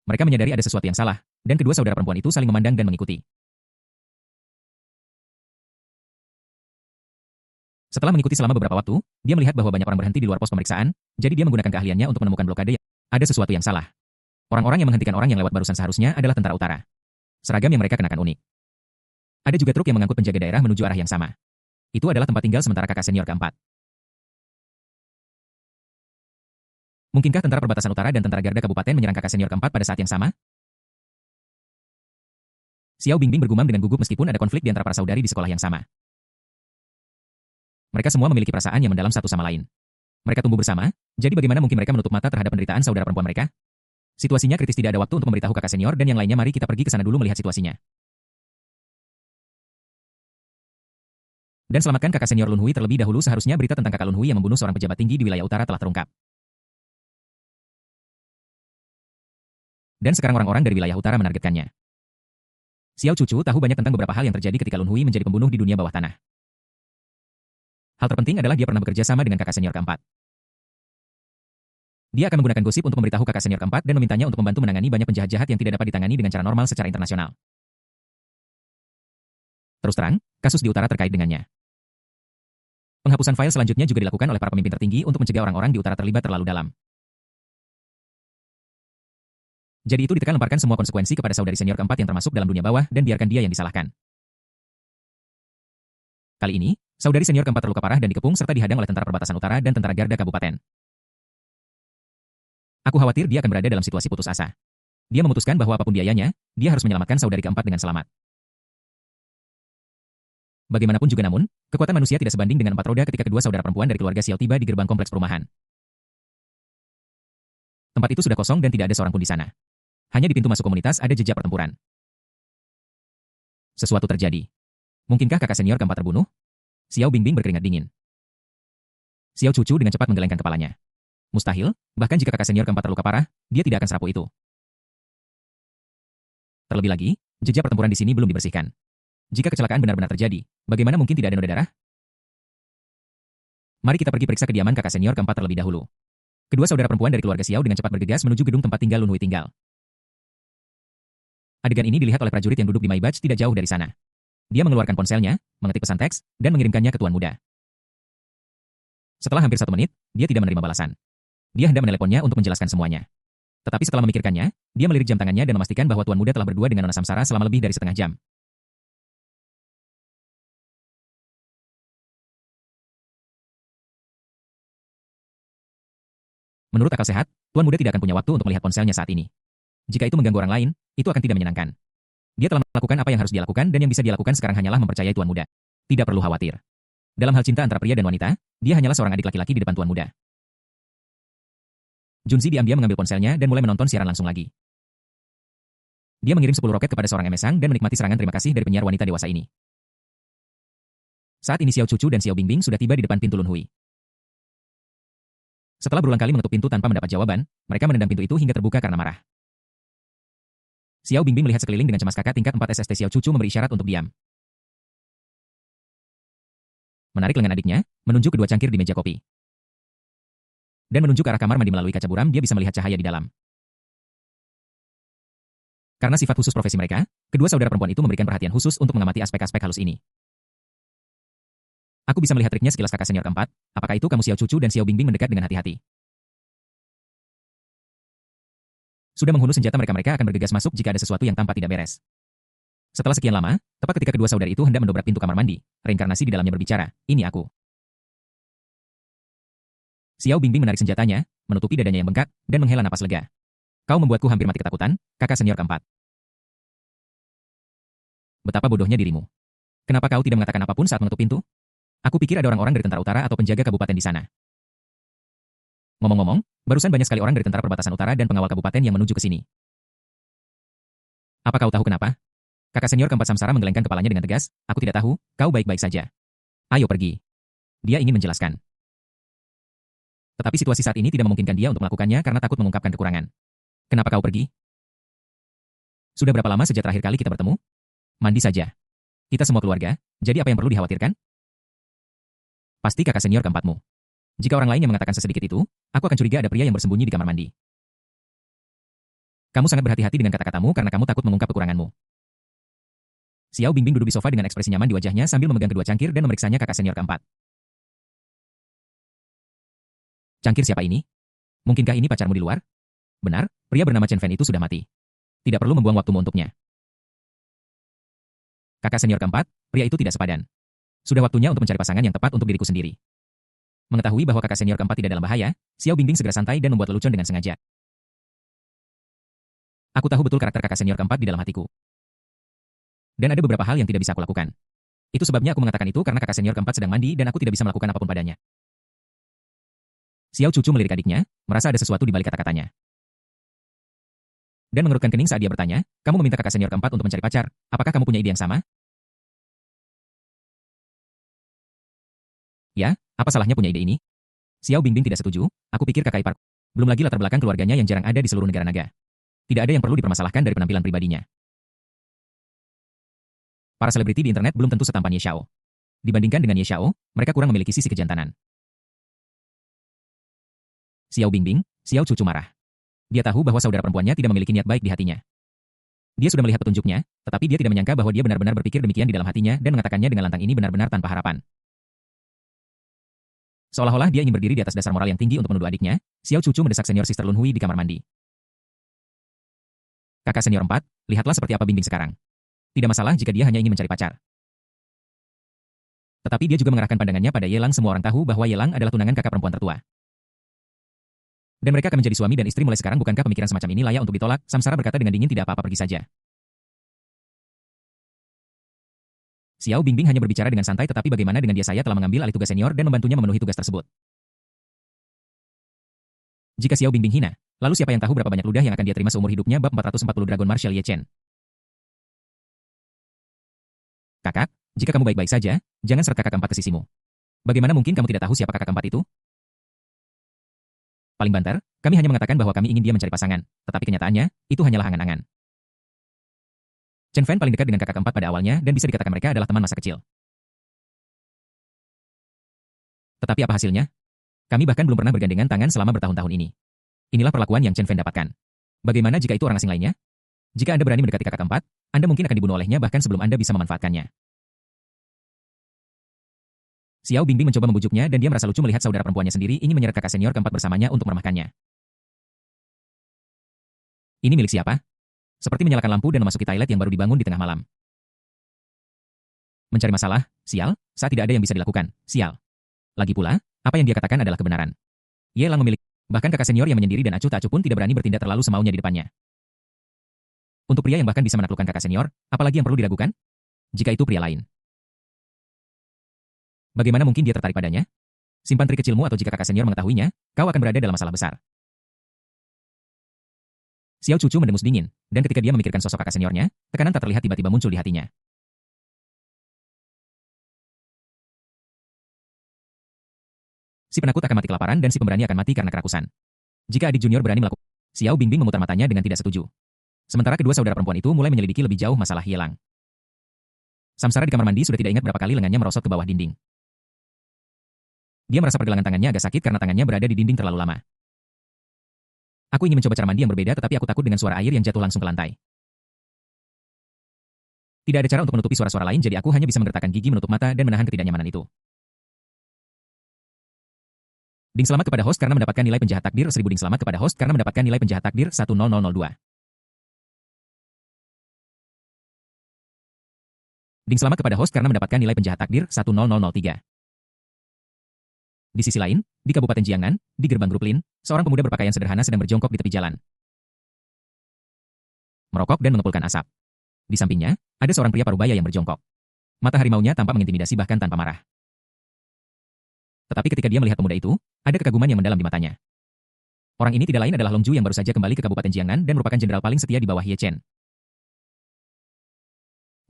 Mereka menyadari ada sesuatu yang salah, dan kedua saudara perempuan itu saling memandang dan mengikuti. Setelah mengikuti selama beberapa waktu, dia melihat bahwa banyak orang berhenti di luar pos pemeriksaan, jadi dia menggunakan keahliannya untuk menemukan blokade. Ada sesuatu yang salah. Orang-orang yang menghentikan orang yang lewat barusan seharusnya adalah tentara utara. Seragam yang mereka kenakan unik. Ada juga truk yang mengangkut penjaga daerah menuju arah yang sama. Itu adalah tempat tinggal sementara kakak senior keempat. Mungkinkah tentara perbatasan utara dan tentara garda kabupaten menyerang kakak senior keempat pada saat yang sama? Xiao Bingbing bergumam dengan gugup meskipun ada konflik di antara para saudari di sekolah yang sama. Mereka semua memiliki perasaan yang mendalam satu sama lain. Mereka tumbuh bersama, jadi bagaimana mungkin mereka menutup mata terhadap penderitaan saudara perempuan mereka? Situasinya kritis, tidak ada waktu untuk memberitahu kakak senior dan yang lainnya, mari kita pergi ke sana dulu melihat situasinya. Dan selamatkan kakak senior Lun Hui terlebih dahulu, seharusnya berita tentang kakak Lun Hui yang membunuh seorang pejabat tinggi di wilayah utara telah terungkap. Dan sekarang orang-orang dari wilayah utara menargetkannya. Xiao Cucu tahu banyak tentang beberapa hal yang terjadi ketika Lun Hui menjadi pembunuh di dunia bawah tanah. Hal terpenting adalah dia pernah bekerja sama dengan kakak senior keempat. Dia akan menggunakan gosip untuk memberitahu kakak senior keempat dan memintanya untuk membantu menangani banyak penjahat jahat yang tidak dapat ditangani dengan cara normal secara internasional. Terus terang, kasus di utara terkait dengannya. Penghapusan file selanjutnya juga dilakukan oleh para pemimpin tertinggi untuk mencegah orang-orang di utara terlibat terlalu dalam. Jadi itu ditekan, lemparkan semua konsekuensi kepada saudari senior keempat yang termasuk dalam dunia bawah dan biarkan dia yang disalahkan. Kali ini, saudari senior keempat terluka parah dan dikepung serta dihadang oleh tentara perbatasan utara dan tentara garda kabupaten. Aku khawatir dia akan berada dalam situasi putus asa. Dia memutuskan bahwa apapun biayanya, dia harus menyelamatkan saudari keempat dengan selamat. Bagaimanapun juga namun, kekuatan manusia tidak sebanding dengan 4 roda ketika kedua saudara perempuan dari keluarga Xiao tiba di gerbang kompleks perumahan. Tempat itu sudah kosong dan tidak ada seorang pun di sana. Hanya di pintu masuk komunitas ada jejak pertempuran. Sesuatu terjadi. Mungkinkah kakak senior keempat terbunuh? Xiao Bingbing berkeringat dingin. Xiao Cucu dengan cepat menggelengkan kepalanya. Mustahil, bahkan jika kakak senior keempat terluka parah, dia tidak akan serapuh itu. Terlebih lagi, jejak pertempuran di sini belum dibersihkan. Jika kecelakaan benar-benar terjadi, bagaimana mungkin tidak ada noda darah? Mari kita pergi periksa kediaman kakak senior keempat terlebih dahulu. Kedua saudara perempuan dari keluarga Xiao dengan cepat bergegas menuju gedung tempat tinggal Lun Hui tinggal. Adegan ini dilihat oleh prajurit yang duduk di Maibach tidak jauh dari sana. Dia mengeluarkan ponselnya, mengetik pesan teks, dan mengirimkannya ke tuan muda. Setelah hampir 1 menit, dia tidak menerima balasan. Dia hendak meneleponnya untuk menjelaskan semuanya. Tetapi setelah memikirkannya, dia melirik jam tangannya dan memastikan bahwa tuan muda telah berdua dengan Nona Samsara selama lebih dari setengah jam. Menurut akal sehat, tuan muda tidak akan punya waktu untuk melihat ponselnya saat ini. Jika itu mengganggu orang lain, itu akan tidak menyenangkan. Dia telah melakukan apa yang harus dia lakukan dan yang bisa dia lakukan sekarang hanyalah mempercayai tuan muda. Tidak perlu khawatir. Dalam hal cinta antara pria dan wanita, dia hanyalah seorang adik laki-laki di depan tuan muda. Junzi diam-diam mengambil ponselnya dan mulai menonton siaran langsung lagi. Dia mengirim 10 roket kepada seorang emesang dan menikmati serangan terima kasih dari penyiar wanita dewasa ini. Saat ini Xiao Cucu dan Xiao Bingbing sudah tiba di depan pintu Lun Hui. Setelah berulang kali mengetuk pintu tanpa mendapat jawaban, mereka menendang pintu itu hingga terbuka karena marah. Xiao Bingbing melihat sekeliling dengan cemas. Kakak tingkat 4 SST Xiao Cucu memberi isyarat untuk diam. Menarik lengan adiknya, menunjuk kedua cangkir di meja kopi. dan menunjuk ke arah kamar mandi melalui kaca buram. Dia bisa melihat cahaya di dalam. Karena sifat khusus profesi mereka, kedua saudara perempuan itu memberikan perhatian khusus untuk mengamati aspek-aspek halus ini. Aku bisa melihat triknya sekilas, kakak senior keempat. Apakah itu kamu Xiao Cucu dan Xiao Bingbing mendekat dengan hati-hati? Sudah menghunus senjata, mereka akan bergegas masuk jika ada sesuatu yang tampak tidak beres. Setelah sekian lama, tepat ketika kedua saudari itu hendak mendobrak pintu kamar mandi, reinkarnasi di dalamnya berbicara, "Ini aku." Xiao Bingbing menarik senjatanya, menutupi dadanya yang bengkak, dan menghela napas lega. "Kau membuatku hampir mati ketakutan, kakak senior keempat. Betapa bodohnya dirimu. Kenapa kau tidak mengatakan apapun saat mengetuk pintu? Aku pikir ada orang-orang dari Tentara Utara atau penjaga kabupaten di sana." Ngomong-ngomong, barusan banyak sekali orang dari Tentara Perbatasan Utara dan pengawal kabupaten yang menuju ke sini. Apa kau tahu kenapa? Kakak senior keempat Samsara menggelengkan kepalanya dengan tegas. "Aku tidak tahu, kau baik-baik saja. Ayo pergi." Dia ingin menjelaskan. Tetapi situasi saat ini tidak memungkinkan dia untuk melakukannya karena takut mengungkapkan kekurangan. "Kenapa kau pergi? Sudah berapa lama sejak terakhir kali kita bertemu?" "Mandi saja. Kita semua keluarga, jadi apa yang perlu dikhawatirkan?" "Pasti kakak senior keempatmu. Jika orang lain yang mengatakan sesedikit itu, aku akan curiga ada pria yang bersembunyi di kamar mandi. Kamu sangat berhati-hati dengan kata-katamu karena kamu takut mengungkap kekuranganmu." Xiao Bingbing duduk di sofa dengan ekspresi nyaman di wajahnya sambil memegang kedua cangkir dan memeriksanya kakak senior keempat. "Cangkir siapa ini? Mungkinkah ini pacarmu di luar?" "Benar, pria bernama Chen Fan itu sudah mati. Tidak perlu membuang waktumu untuknya." Kakak senior keempat, pria itu tidak sepadan. Sudah waktunya untuk mencari pasangan yang tepat untuk diriku sendiri. Mengetahui bahwa kakak senior keempat tidak dalam bahaya, Xiao Bingbing segera santai dan membuat lelucon dengan sengaja. "Aku tahu betul karakter kakak senior keempat di dalam hatiku. Dan ada beberapa hal yang tidak bisa aku lakukan. Itu sebabnya aku mengatakan itu karena kakak senior keempat sedang mandi dan aku tidak bisa melakukan apapun padanya." Xiao Cucu melirik adiknya, merasa ada sesuatu di balik kata-katanya. Dan mengerutkan kening saat dia bertanya, "Kamu meminta kakak senior keempat untuk mencari pacar, apakah kamu punya ide yang sama?" "Ya, apa salahnya punya ide ini?" Xiao Bingbing tidak setuju. "Aku pikir kakak ipar. Belum lagi latar belakang keluarganya yang jarang ada di seluruh negara naga. Tidak ada yang perlu dipermasalahkan dari penampilan pribadinya. Para selebriti di internet belum tentu setampan Ye Xiao. Dibandingkan dengan Ye Xiao, mereka kurang memiliki sisi kejantanan." Xiao Bingbing, Xiao Cucu marah. Dia tahu bahwa saudara perempuannya tidak memiliki niat baik di hatinya. Dia sudah melihat petunjuknya, tetapi dia tidak menyangka bahwa dia benar-benar berpikir demikian di dalam hatinya dan mengatakannya dengan lantang. Ini benar-benar tanpa harapan. Seolah-olah dia ingin berdiri di atas dasar moral yang tinggi untuk menuduh adiknya, Xiao Cucu mendesak senior Sister Lun Hui di kamar mandi. "Kakak senior 4, lihatlah seperti apa Bingbing sekarang. Tidak masalah jika dia hanya ingin mencari pacar. Tetapi dia juga mengarahkan pandangannya pada Yelang. Semua orang tahu bahwa Yelang adalah tunangan kakak perempuan tertua. Dan mereka akan menjadi suami dan istri mulai sekarang. Bukankah pemikiran semacam ini layak untuk ditolak?" Samsara berkata dengan dingin. "Tidak apa-apa, pergi saja." Xiao Bingbing hanya berbicara dengan santai. "Tetapi bagaimana dengan dia? Saya telah mengambil alih tugas senior dan membantunya memenuhi tugas tersebut. Jika Xiao Bingbing hina, lalu siapa yang tahu berapa banyak ludah yang akan dia terima seumur hidupnya?" Bab 440 Dragon Martial Ye Chen. "Kakak, jika kamu baik-baik saja, jangan seret kakak keempat ke sisimu. Bagaimana mungkin kamu tidak tahu siapa kakak keempat itu? Paling banter, kami hanya mengatakan bahwa kami ingin dia mencari pasangan, tetapi kenyataannya, itu hanyalah angan-angan." Chen Fan paling dekat dengan kakak keempat pada awalnya dan bisa dikatakan mereka adalah teman masa kecil. Tetapi apa hasilnya? Kami bahkan belum pernah bergandengan tangan selama bertahun-tahun ini. Inilah perlakuan yang Chen Fan dapatkan. Bagaimana jika itu orang asing lainnya? Jika Anda berani mendekati kakak keempat, Anda mungkin akan dibunuh olehnya bahkan sebelum Anda bisa memanfaatkannya." Xiao Bingbing mencoba membujuknya dan dia merasa lucu melihat saudara perempuannya sendiri ingin menyeret kakak senior keempat bersamanya untuk meremahkannya. "Ini milik siapa?" Seperti menyalakan lampu dan memasuki toilet yang baru dibangun di tengah malam. "Mencari masalah, sial, saat tidak ada yang bisa dilakukan, sial. Lagi pula, apa yang dia katakan adalah kebenaran. Ye Lang memiliki, bahkan kakak senior yang menyendiri dan acuh tak acuh pun tidak berani bertindak terlalu semaunya di depannya. Untuk pria yang bahkan bisa menaklukkan kakak senior, apalagi yang perlu diragukan? Jika itu pria lain, bagaimana mungkin dia tertarik padanya? Simpan trik kecilmu atau jika kakak senior mengetahuinya, kau akan berada dalam masalah besar." Xiao Cucu mendengus dingin, dan ketika dia memikirkan sosok kakak seniornya, tekanan tak terlihat tiba-tiba muncul di hatinya. Si penakut akan mati kelaparan dan si pemberani akan mati karena kerakusan. Jika adik junior berani melakukan, Xiao Bingbing memutar matanya dengan tidak setuju. Sementara kedua saudara perempuan itu mulai menyelidiki lebih jauh masalah Yelang. Samsara di kamar mandi sudah tidak ingat berapa kali lengannya merosot ke bawah dinding. Dia merasa pergelangan tangannya agak sakit karena tangannya berada di dinding terlalu lama. Aku ingin mencoba cara mandi yang berbeda tetapi aku takut dengan suara air yang jatuh langsung ke lantai. Tidak ada cara untuk menutupi suara-suara lain jadi aku hanya bisa menggertakkan gigi menutup mata dan menahan ketidaknyamanan itu. Ding selamat kepada host karena mendapatkan nilai penjahat takdir 1000. Ding selamat kepada host karena mendapatkan nilai penjahat takdir 10002. Ding selamat kepada host karena mendapatkan nilai penjahat takdir 10003. Di sisi lain, di Kabupaten Jiangnan, di gerbang grup Lin, seorang pemuda berpakaian sederhana sedang berjongkok di tepi jalan. Merokok dan mengepulkan asap. Di sampingnya, ada seorang pria parubaya yang berjongkok. Mata harimaunya tampak mengintimidasi bahkan tanpa marah. Tetapi ketika dia melihat pemuda itu, ada kekaguman yang mendalam di matanya. Orang ini tidak lain adalah Long Ju yang baru saja kembali ke Kabupaten Jiangnan dan merupakan jenderal paling setia di bawah Ye Chen.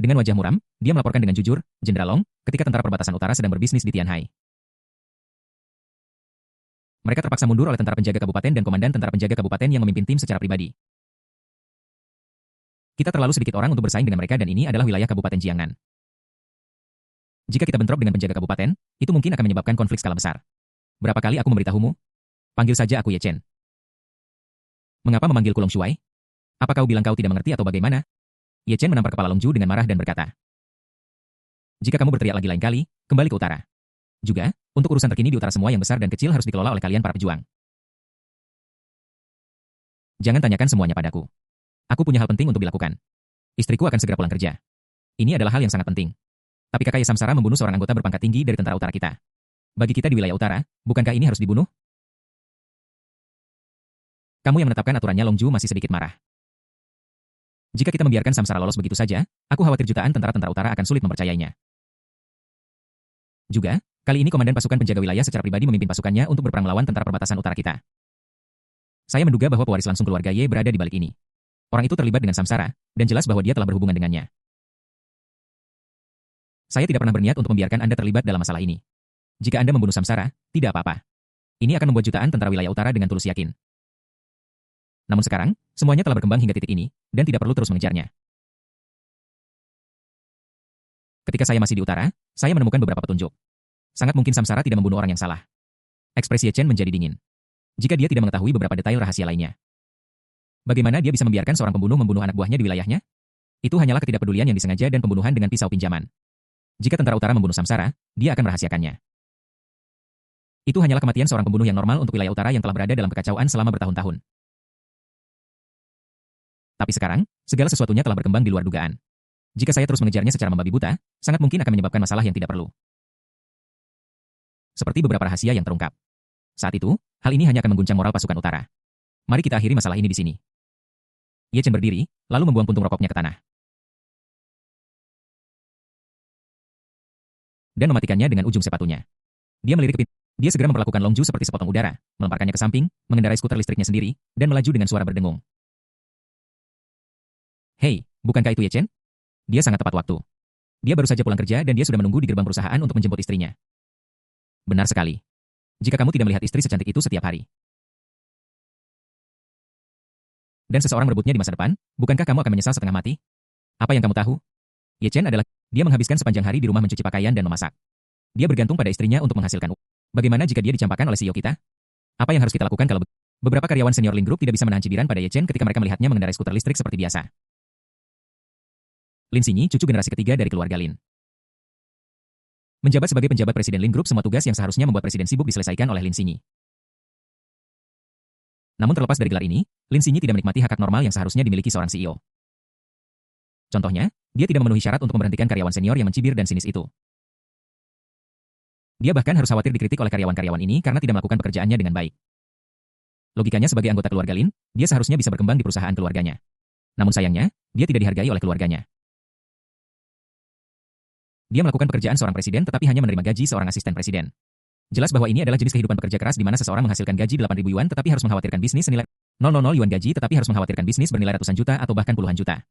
Dengan wajah muram, dia melaporkan dengan jujur, Jenderal Long, ketika tentara perbatasan utara sedang berbisnis di Tianhai. Mereka terpaksa mundur oleh tentara penjaga kabupaten dan komandan tentara penjaga kabupaten yang memimpin tim secara pribadi. Kita terlalu sedikit orang untuk bersaing dengan mereka dan ini adalah wilayah Kabupaten Jiangnan. Jika kita bentrok dengan penjaga kabupaten, itu mungkin akan menyebabkan konflik skala besar. Berapa kali aku memberitahumu? Panggil saja aku Ye Chen. Mengapa memanggilku Long Shuai? Apa kau bilang kau tidak mengerti atau bagaimana? Ye Chen menampar kepala Long Ju dengan marah dan berkata, jika kamu berteriak lagi lain kali, kembali ke utara. Juga, untuk urusan terkini di utara semua yang besar dan kecil harus dikelola oleh kalian para pejuang. Jangan tanyakan semuanya padaku. Aku punya hal penting untuk dilakukan. Istriku akan segera pulang kerja. Ini adalah hal yang sangat penting. Tapi kakak Ye Samsara membunuh seorang anggota berpangkat tinggi dari tentara utara kita. Bagi kita di wilayah utara, bukankah ini harus dibunuh? Kamu yang menetapkan aturannya. Long Ju masih sedikit marah. Jika kita membiarkan Samsara lolos begitu saja, aku khawatir jutaan tentara-tentara utara akan sulit mempercayainya. Juga, kali ini komandan pasukan penjaga wilayah secara pribadi memimpin pasukannya untuk berperang melawan tentara perbatasan utara kita. Saya menduga bahwa pewaris langsung keluarga Ye berada di balik ini. Orang itu terlibat dengan Samsara, dan jelas bahwa dia telah berhubungan dengannya. Saya tidak pernah berniat untuk membiarkan Anda terlibat dalam masalah ini. Jika Anda membunuh Samsara, tidak apa-apa. Ini akan membuat jutaan tentara wilayah utara dengan tulus yakin. Namun sekarang, semuanya telah berkembang hingga titik ini, dan tidak perlu terus mengejarnya. Ketika saya masih di utara, saya menemukan beberapa petunjuk. Sangat mungkin Samsara tidak membunuh orang yang salah. Ekspresi Ye Chen menjadi dingin. Jika dia tidak mengetahui beberapa detail rahasia lainnya. Bagaimana dia bisa membiarkan seorang pembunuh membunuh anak buahnya di wilayahnya? Itu hanyalah ketidakpedulian yang disengaja dan pembunuhan dengan pisau pinjaman. Jika tentara utara membunuh Samsara, dia akan merahasiakannya. Itu hanyalah kematian seorang pembunuh yang normal untuk wilayah utara yang telah berada dalam kekacauan selama bertahun-tahun. Tapi sekarang, segala sesuatunya telah berkembang di luar dugaan. Jika saya terus mengejarnya secara membabi buta, sangat mungkin akan menyebabkan masalah yang tidak perlu. Seperti beberapa rahasia yang terungkap. Saat itu, hal ini hanya akan mengguncang moral pasukan utara. Mari kita akhiri masalah ini di sini. Ye Chen berdiri, lalu membuang puntung rokoknya ke tanah. Dan mematikannya dengan ujung sepatunya. Dia melirik ke pintu. Dia segera memperlakukan Long Ju seperti sepotong udara, melemparkannya ke samping, mengendarai skuter listriknya sendiri, dan melaju dengan suara berdengung. Hei, bukankah itu Ye Chen? Dia sangat tepat waktu. Dia baru saja pulang kerja dan dia sudah menunggu di gerbang perusahaan untuk menjemput istrinya. Benar sekali. Jika kamu tidak melihat istri secantik itu setiap hari. Dan seseorang merebutnya di masa depan, bukankah kamu akan menyesal setengah mati? Apa yang kamu tahu? Ye Chen adalah, dia menghabiskan sepanjang hari di rumah mencuci pakaian dan memasak. Dia bergantung pada istrinya untuk menghasilkan uang. Bagaimana jika dia dicampakkan oleh CEO kita? Apa yang harus kita lakukan kalau beberapa karyawan senior Lin Group tidak bisa menahan cibiran pada Ye Chen ketika mereka melihatnya mengendarai skuter listrik seperti biasa? Lin Xinyi, cucu generasi ketiga dari keluarga Lin. Menjabat sebagai penjabat Presiden Lin Group, semua tugas yang seharusnya membuat Presiden sibuk diselesaikan oleh Lin Xinyi. Namun terlepas dari gelar ini, Lin Xinyi tidak menikmati hak normal yang seharusnya dimiliki seorang CEO. Contohnya, dia tidak memenuhi syarat untuk memberhentikan karyawan senior yang mencibir dan sinis itu. Dia bahkan harus khawatir dikritik oleh karyawan-karyawan ini karena tidak melakukan pekerjaannya dengan baik. Logikanya sebagai anggota keluarga Lin, dia seharusnya bisa berkembang di perusahaan keluarganya. Namun sayangnya, dia tidak dihargai oleh keluarganya. Dia melakukan pekerjaan seorang presiden tetapi hanya menerima gaji seorang asisten presiden. Jelas bahwa ini adalah jenis kehidupan pekerja keras di mana seseorang menghasilkan gaji 8.000 yuan tetapi harus mengkhawatirkan bisnis senilai 000 yuan gaji tetapi harus mengkhawatirkan bisnis bernilai ratusan juta atau bahkan puluhan juta.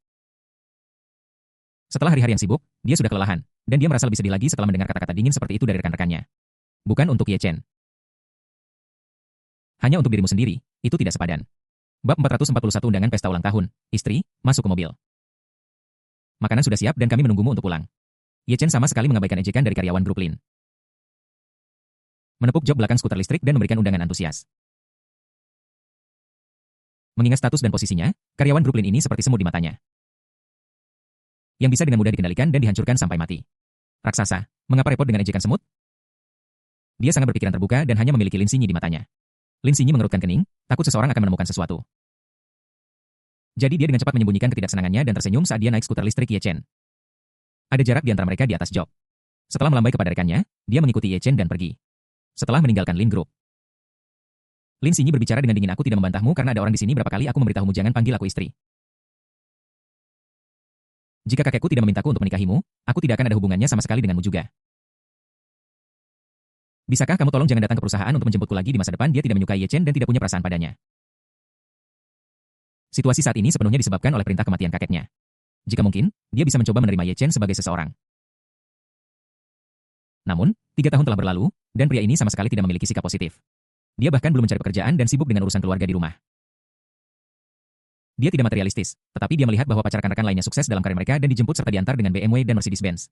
Setelah hari-hari yang sibuk, dia sudah kelelahan, dan dia merasa lebih sedih lagi setelah mendengar kata-kata dingin seperti itu dari rekan-rekannya. Bukan untuk Ye Chen. Hanya untuk dirimu sendiri, itu tidak sepadan. Bab 441 Undangan Pesta Ulang Tahun, Istri, masuk ke mobil. Makanan sudah siap dan kami menunggumu untuk pulang. Ye Chen sama sekali mengabaikan ejekan dari karyawan grup Lin. menepuk jok belakang skuter listrik dan memberikan undangan antusias. Mengingat status dan posisinya, karyawan Brooklyn ini seperti semut di matanya. Yang bisa dengan mudah dikendalikan dan dihancurkan sampai mati. Raksasa, mengapa repot dengan ejekan semut? Dia sangat berpikiran terbuka dan hanya memiliki Lin Sinyi di matanya. Lin Sinyi mengerutkan kening, takut seseorang akan menemukan sesuatu. Jadi dia dengan cepat menyembunyikan ketidaksenangannya dan tersenyum saat dia naik skuter listrik Ye Chen. Ada jarak di antara mereka di atas jok. Setelah melambai kepada rekannya, dia mengikuti Ye Chen dan pergi. Setelah meninggalkan Lin Group. Lin Sinyi berbicara dengan dingin, aku tidak membantahmu karena ada orang di sini, berapa kali aku memberitahumu jangan panggil aku istri. Jika kakekku tidak memintaku untuk menikahimu, aku tidak akan ada hubungannya sama sekali denganmu juga. Bisakah kamu tolong jangan datang ke perusahaan untuk menjemputku lagi di masa depan? Dia tidak menyukai Ye Chen dan tidak punya perasaan padanya. Situasi saat ini sepenuhnya disebabkan oleh perintah kematian kakeknya. Jika mungkin, dia bisa mencoba menerima Ye Chen sebagai seseorang. Namun, 3 tahun telah berlalu, dan pria ini sama sekali tidak memiliki sikap positif. Dia bahkan belum mencari pekerjaan dan sibuk dengan urusan keluarga di rumah. Dia tidak materialistis, tetapi dia melihat bahwa pacar rekan-rekan lainnya sukses dalam karir mereka dan dijemput serta diantar dengan BMW dan Mercedes-Benz.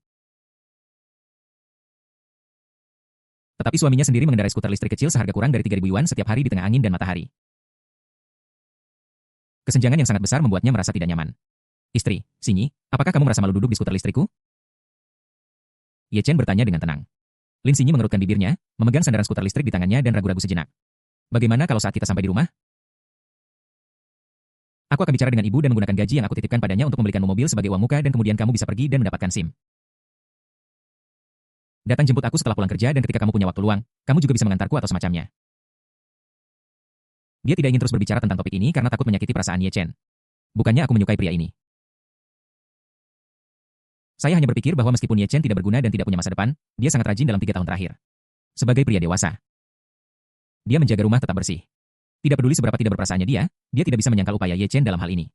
Tetapi suaminya sendiri mengendarai skuter listrik kecil seharga kurang dari 3.000 yuan setiap hari di tengah angin dan matahari. Kesenjangan yang sangat besar membuatnya merasa tidak nyaman. Istri, Sinyi, apakah kamu merasa malu duduk di skuter listrikku? Ye Chen bertanya dengan tenang. Lin Sinyi mengerutkan bibirnya, memegang sandaran skuter listrik di tangannya dan ragu-ragu sejenak. Bagaimana kalau saat kita sampai di rumah? Aku akan bicara dengan ibu dan menggunakan gaji yang aku titipkan padanya untuk membelikanmu mobil sebagai uang muka dan kemudian kamu bisa pergi dan mendapatkan SIM. Datang jemput aku setelah pulang kerja dan ketika kamu punya waktu luang, kamu juga bisa mengantarku atau semacamnya. Dia tidak ingin terus berbicara tentang topik ini karena takut menyakiti perasaan Ye Chen. Bukannya aku menyukai pria ini. Saya hanya berpikir bahwa meskipun Ye Chen tidak berguna dan tidak punya masa depan, dia sangat rajin dalam 3 tahun terakhir. Sebagai pria dewasa, dia menjaga rumah tetap bersih. Tidak peduli seberapa tidak berperasaannya dia tidak bisa menyangkal upaya Ye Chen dalam hal ini.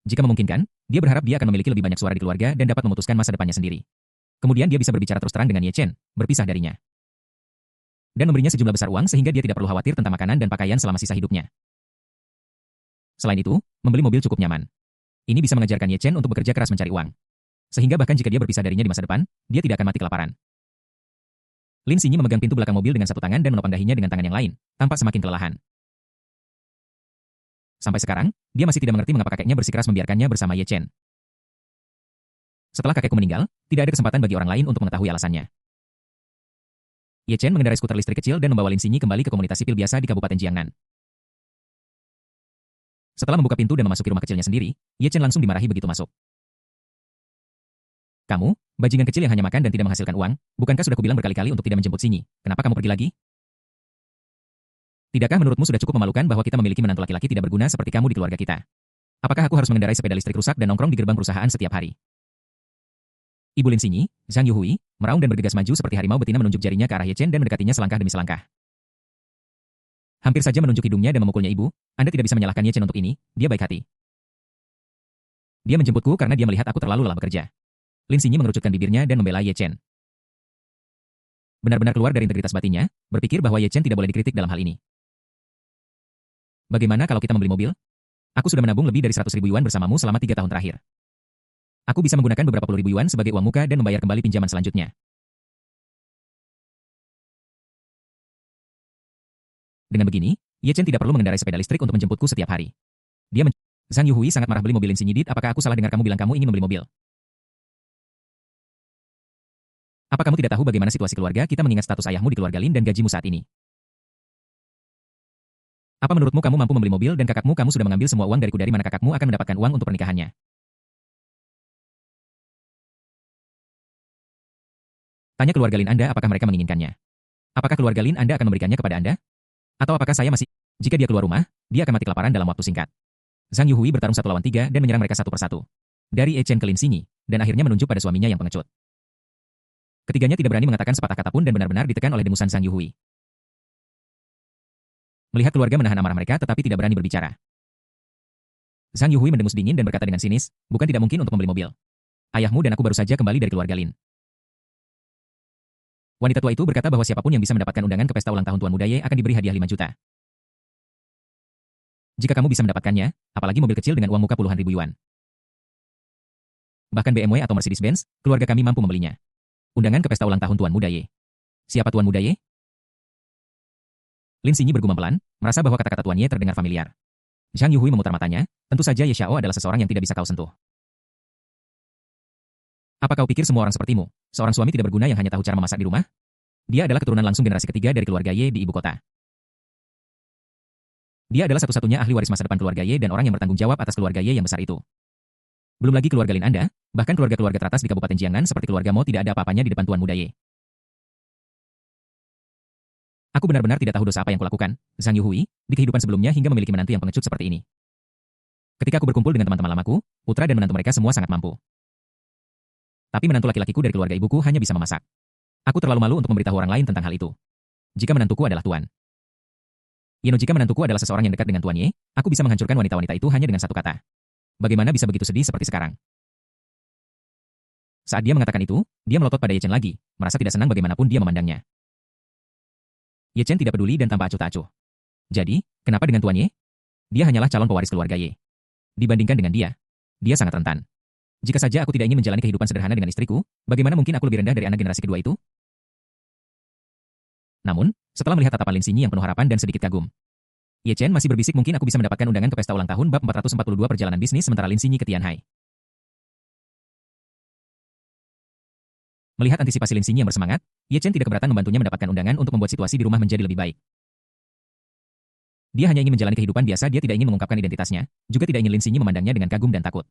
Jika memungkinkan, dia berharap dia akan memiliki lebih banyak suara di keluarga dan dapat memutuskan masa depannya sendiri. Kemudian dia bisa berbicara terus terang dengan Ye Chen, berpisah darinya. Dan memberinya sejumlah besar uang sehingga dia tidak perlu khawatir tentang makanan dan pakaian selama sisa hidupnya. Selain itu, membeli mobil cukup nyaman. Ini bisa mengajarkan Ye Chen untuk bekerja keras mencari uang. Sehingga bahkan jika dia berpisah darinya di masa depan, dia tidak akan mati kelaparan. Lin Sinyi memegang pintu belakang mobil dengan satu tangan dan menopang dahinya dengan tangan yang lain, tampak semakin kelelahan. Sampai sekarang, dia masih tidak mengerti mengapa kakeknya bersikeras membiarkannya bersama Ye Chen. Setelah kakekku meninggal, tidak ada kesempatan bagi orang lain untuk mengetahui alasannya. Ye Chen mengendarai skuter listrik kecil dan membawa Lin Sinyi kembali ke komunitas sipil biasa di Kabupaten Jiangnan. Setelah membuka pintu dan memasuki rumah kecilnya sendiri, Ye Chen langsung dimarahi begitu masuk. Kamu, bajingan kecil yang hanya makan dan tidak menghasilkan uang, bukankah sudah kubilang berkali-kali untuk tidak menjemput Sinyi? Kenapa kamu pergi lagi? Tidakkah menurutmu sudah cukup memalukan bahwa kita memiliki menantu laki-laki tidak berguna seperti kamu di keluarga kita? Apakah aku harus mengendarai sepeda listrik rusak dan nongkrong di gerbang perusahaan setiap hari? Ibu Lin Sinyi, Zhang Yuhui, meraung dan bergegas maju seperti harimau betina menunjuk jarinya ke arah Ye Chen dan mendekatinya selangkah demi selangkah. Hampir saja menunjuk hidungnya dan memukulnya. Ibu, Anda tidak bisa menyalahkan Ye Chen untuk ini, dia baik hati. Dia menjemputku karena dia melihat aku terlalu lelah bekerja. Lin Sinyi mengerucutkan bibirnya dan membela Ye Chen. Benar-benar keluar dari integritas batinnya, berpikir bahwa Ye Chen tidak boleh dikritik dalam hal ini. Bagaimana kalau kita membeli mobil? Aku sudah menabung lebih dari 100.000 yuan bersamamu selama 3 tahun terakhir. Aku bisa menggunakan beberapa puluh ribu yuan sebagai uang muka dan membayar kembali pinjaman selanjutnya. Dengan begini, Ye Chen tidak perlu mengendarai sepeda listrik untuk menjemputku setiap hari. Zhang Yuhui sangat marah. Beli mobil Lin Sinyi. Dit, apakah aku salah dengar kamu bilang kamu ingin membeli mobil? Apa kamu tidak tahu bagaimana situasi keluarga kita mengingat status ayahmu di keluarga Lin dan gajimu saat ini? Apa menurutmu kamu mampu membeli mobil dan kakakmu kamu sudah mengambil semua uang dariku? Dari mana kakakmu akan mendapatkan uang untuk pernikahannya? Tanya keluarga Lin Anda apakah mereka menginginkannya. Apakah keluarga Lin Anda akan memberikannya kepada Anda? Atau apakah saya masih? Jika dia keluar rumah, dia akan mati kelaparan dalam waktu singkat. Zhang Yuhui bertarung 1 lawan 3 dan menyerang mereka satu persatu. Dari Ye Chen ke Lin Sinyi, dan akhirnya menunjuk pada suaminya yang pengecut. Ketiganya tidak berani mengatakan sepatah kata pun dan benar-benar ditekan oleh dengusan Zhang Yuhui. Melihat keluarga menahan amarah mereka tetapi tidak berani berbicara. Zhang Yuhui mendengus dingin dan berkata dengan sinis, bukan tidak mungkin untuk membeli mobil. Ayahmu dan aku baru saja kembali dari keluarga Lin. Wanita tua itu berkata bahwa siapapun yang bisa mendapatkan undangan ke pesta ulang tahun Tuan Muda Ye akan diberi hadiah 5 juta. Jika kamu bisa mendapatkannya, apalagi mobil kecil dengan uang muka puluhan ribu yuan. Bahkan BMW atau Mercedes-Benz, keluarga kami mampu membelinya. Undangan ke pesta ulang tahun Tuan Muda Ye. Siapa Tuan Muda Ye? Lin Xinyi bergumam pelan, merasa bahwa kata-kata Tuan Ye terdengar familiar. Zhang Yuhui memutar matanya, tentu saja Ye Xiao adalah seseorang yang tidak bisa kau sentuh. Apa kau pikir semua orang sepertimu, seorang suami tidak berguna yang hanya tahu cara memasak di rumah? Dia adalah keturunan langsung generasi ketiga dari keluarga Ye di ibu kota. Dia adalah satu-satunya ahli waris masa depan keluarga Ye dan orang yang bertanggung jawab atas keluarga Ye yang besar itu. Belum lagi keluarga Lin Anda, bahkan keluarga-keluarga teratas di Kabupaten Jiangnan seperti keluarga Mo tidak ada apa-apanya di depan Tuan Muda Ye. Aku benar-benar tidak tahu dosa apa yang kulakukan, Zhang Yuhui, di kehidupan sebelumnya hingga memiliki menantu yang pengecut seperti ini. Ketika aku berkumpul dengan teman-teman lamaku, putra dan menantu mereka semua sangat mampu. Tapi menantu laki-lakiku dari keluarga ibuku hanya bisa memasak. Aku terlalu malu untuk memberitahu orang lain tentang hal itu. Jika menantuku adalah Tuan. Jika menantuku adalah seseorang yang dekat dengan Tuan Ye, aku bisa menghancurkan wanita-wanita itu hanya dengan satu kata. Bagaimana bisa begitu sedih seperti sekarang? Saat dia mengatakan itu, dia melotot pada Ye Chen lagi, merasa tidak senang bagaimanapun dia memandangnya. Ye Chen tidak peduli dan tanpa acuh tak acuh. Jadi, kenapa dengan Tuan Ye? Dia hanyalah calon pewaris keluarga Ye. Dibandingkan dengan dia sangat rentan. Jika saja aku tidak ingin menjalani kehidupan sederhana dengan istriku, bagaimana mungkin aku lebih rendah dari anak generasi kedua itu? Namun, setelah melihat tatapan Lin Xinyi yang penuh harapan dan sedikit kagum, Ye Chen masih berbisik mungkin aku bisa mendapatkan undangan ke pesta ulang tahun bab 442 perjalanan bisnis sementara Lin Xinyi ke Tianhai. Melihat antisipasi Lin Xinyi yang bersemangat, Ye Chen tidak keberatan membantunya mendapatkan undangan untuk membuat situasi di rumah menjadi lebih baik. Dia hanya ingin menjalani kehidupan biasa, dia tidak ingin mengungkapkan identitasnya, juga tidak ingin Lin Xinyi memandangnya dengan kagum dan takut.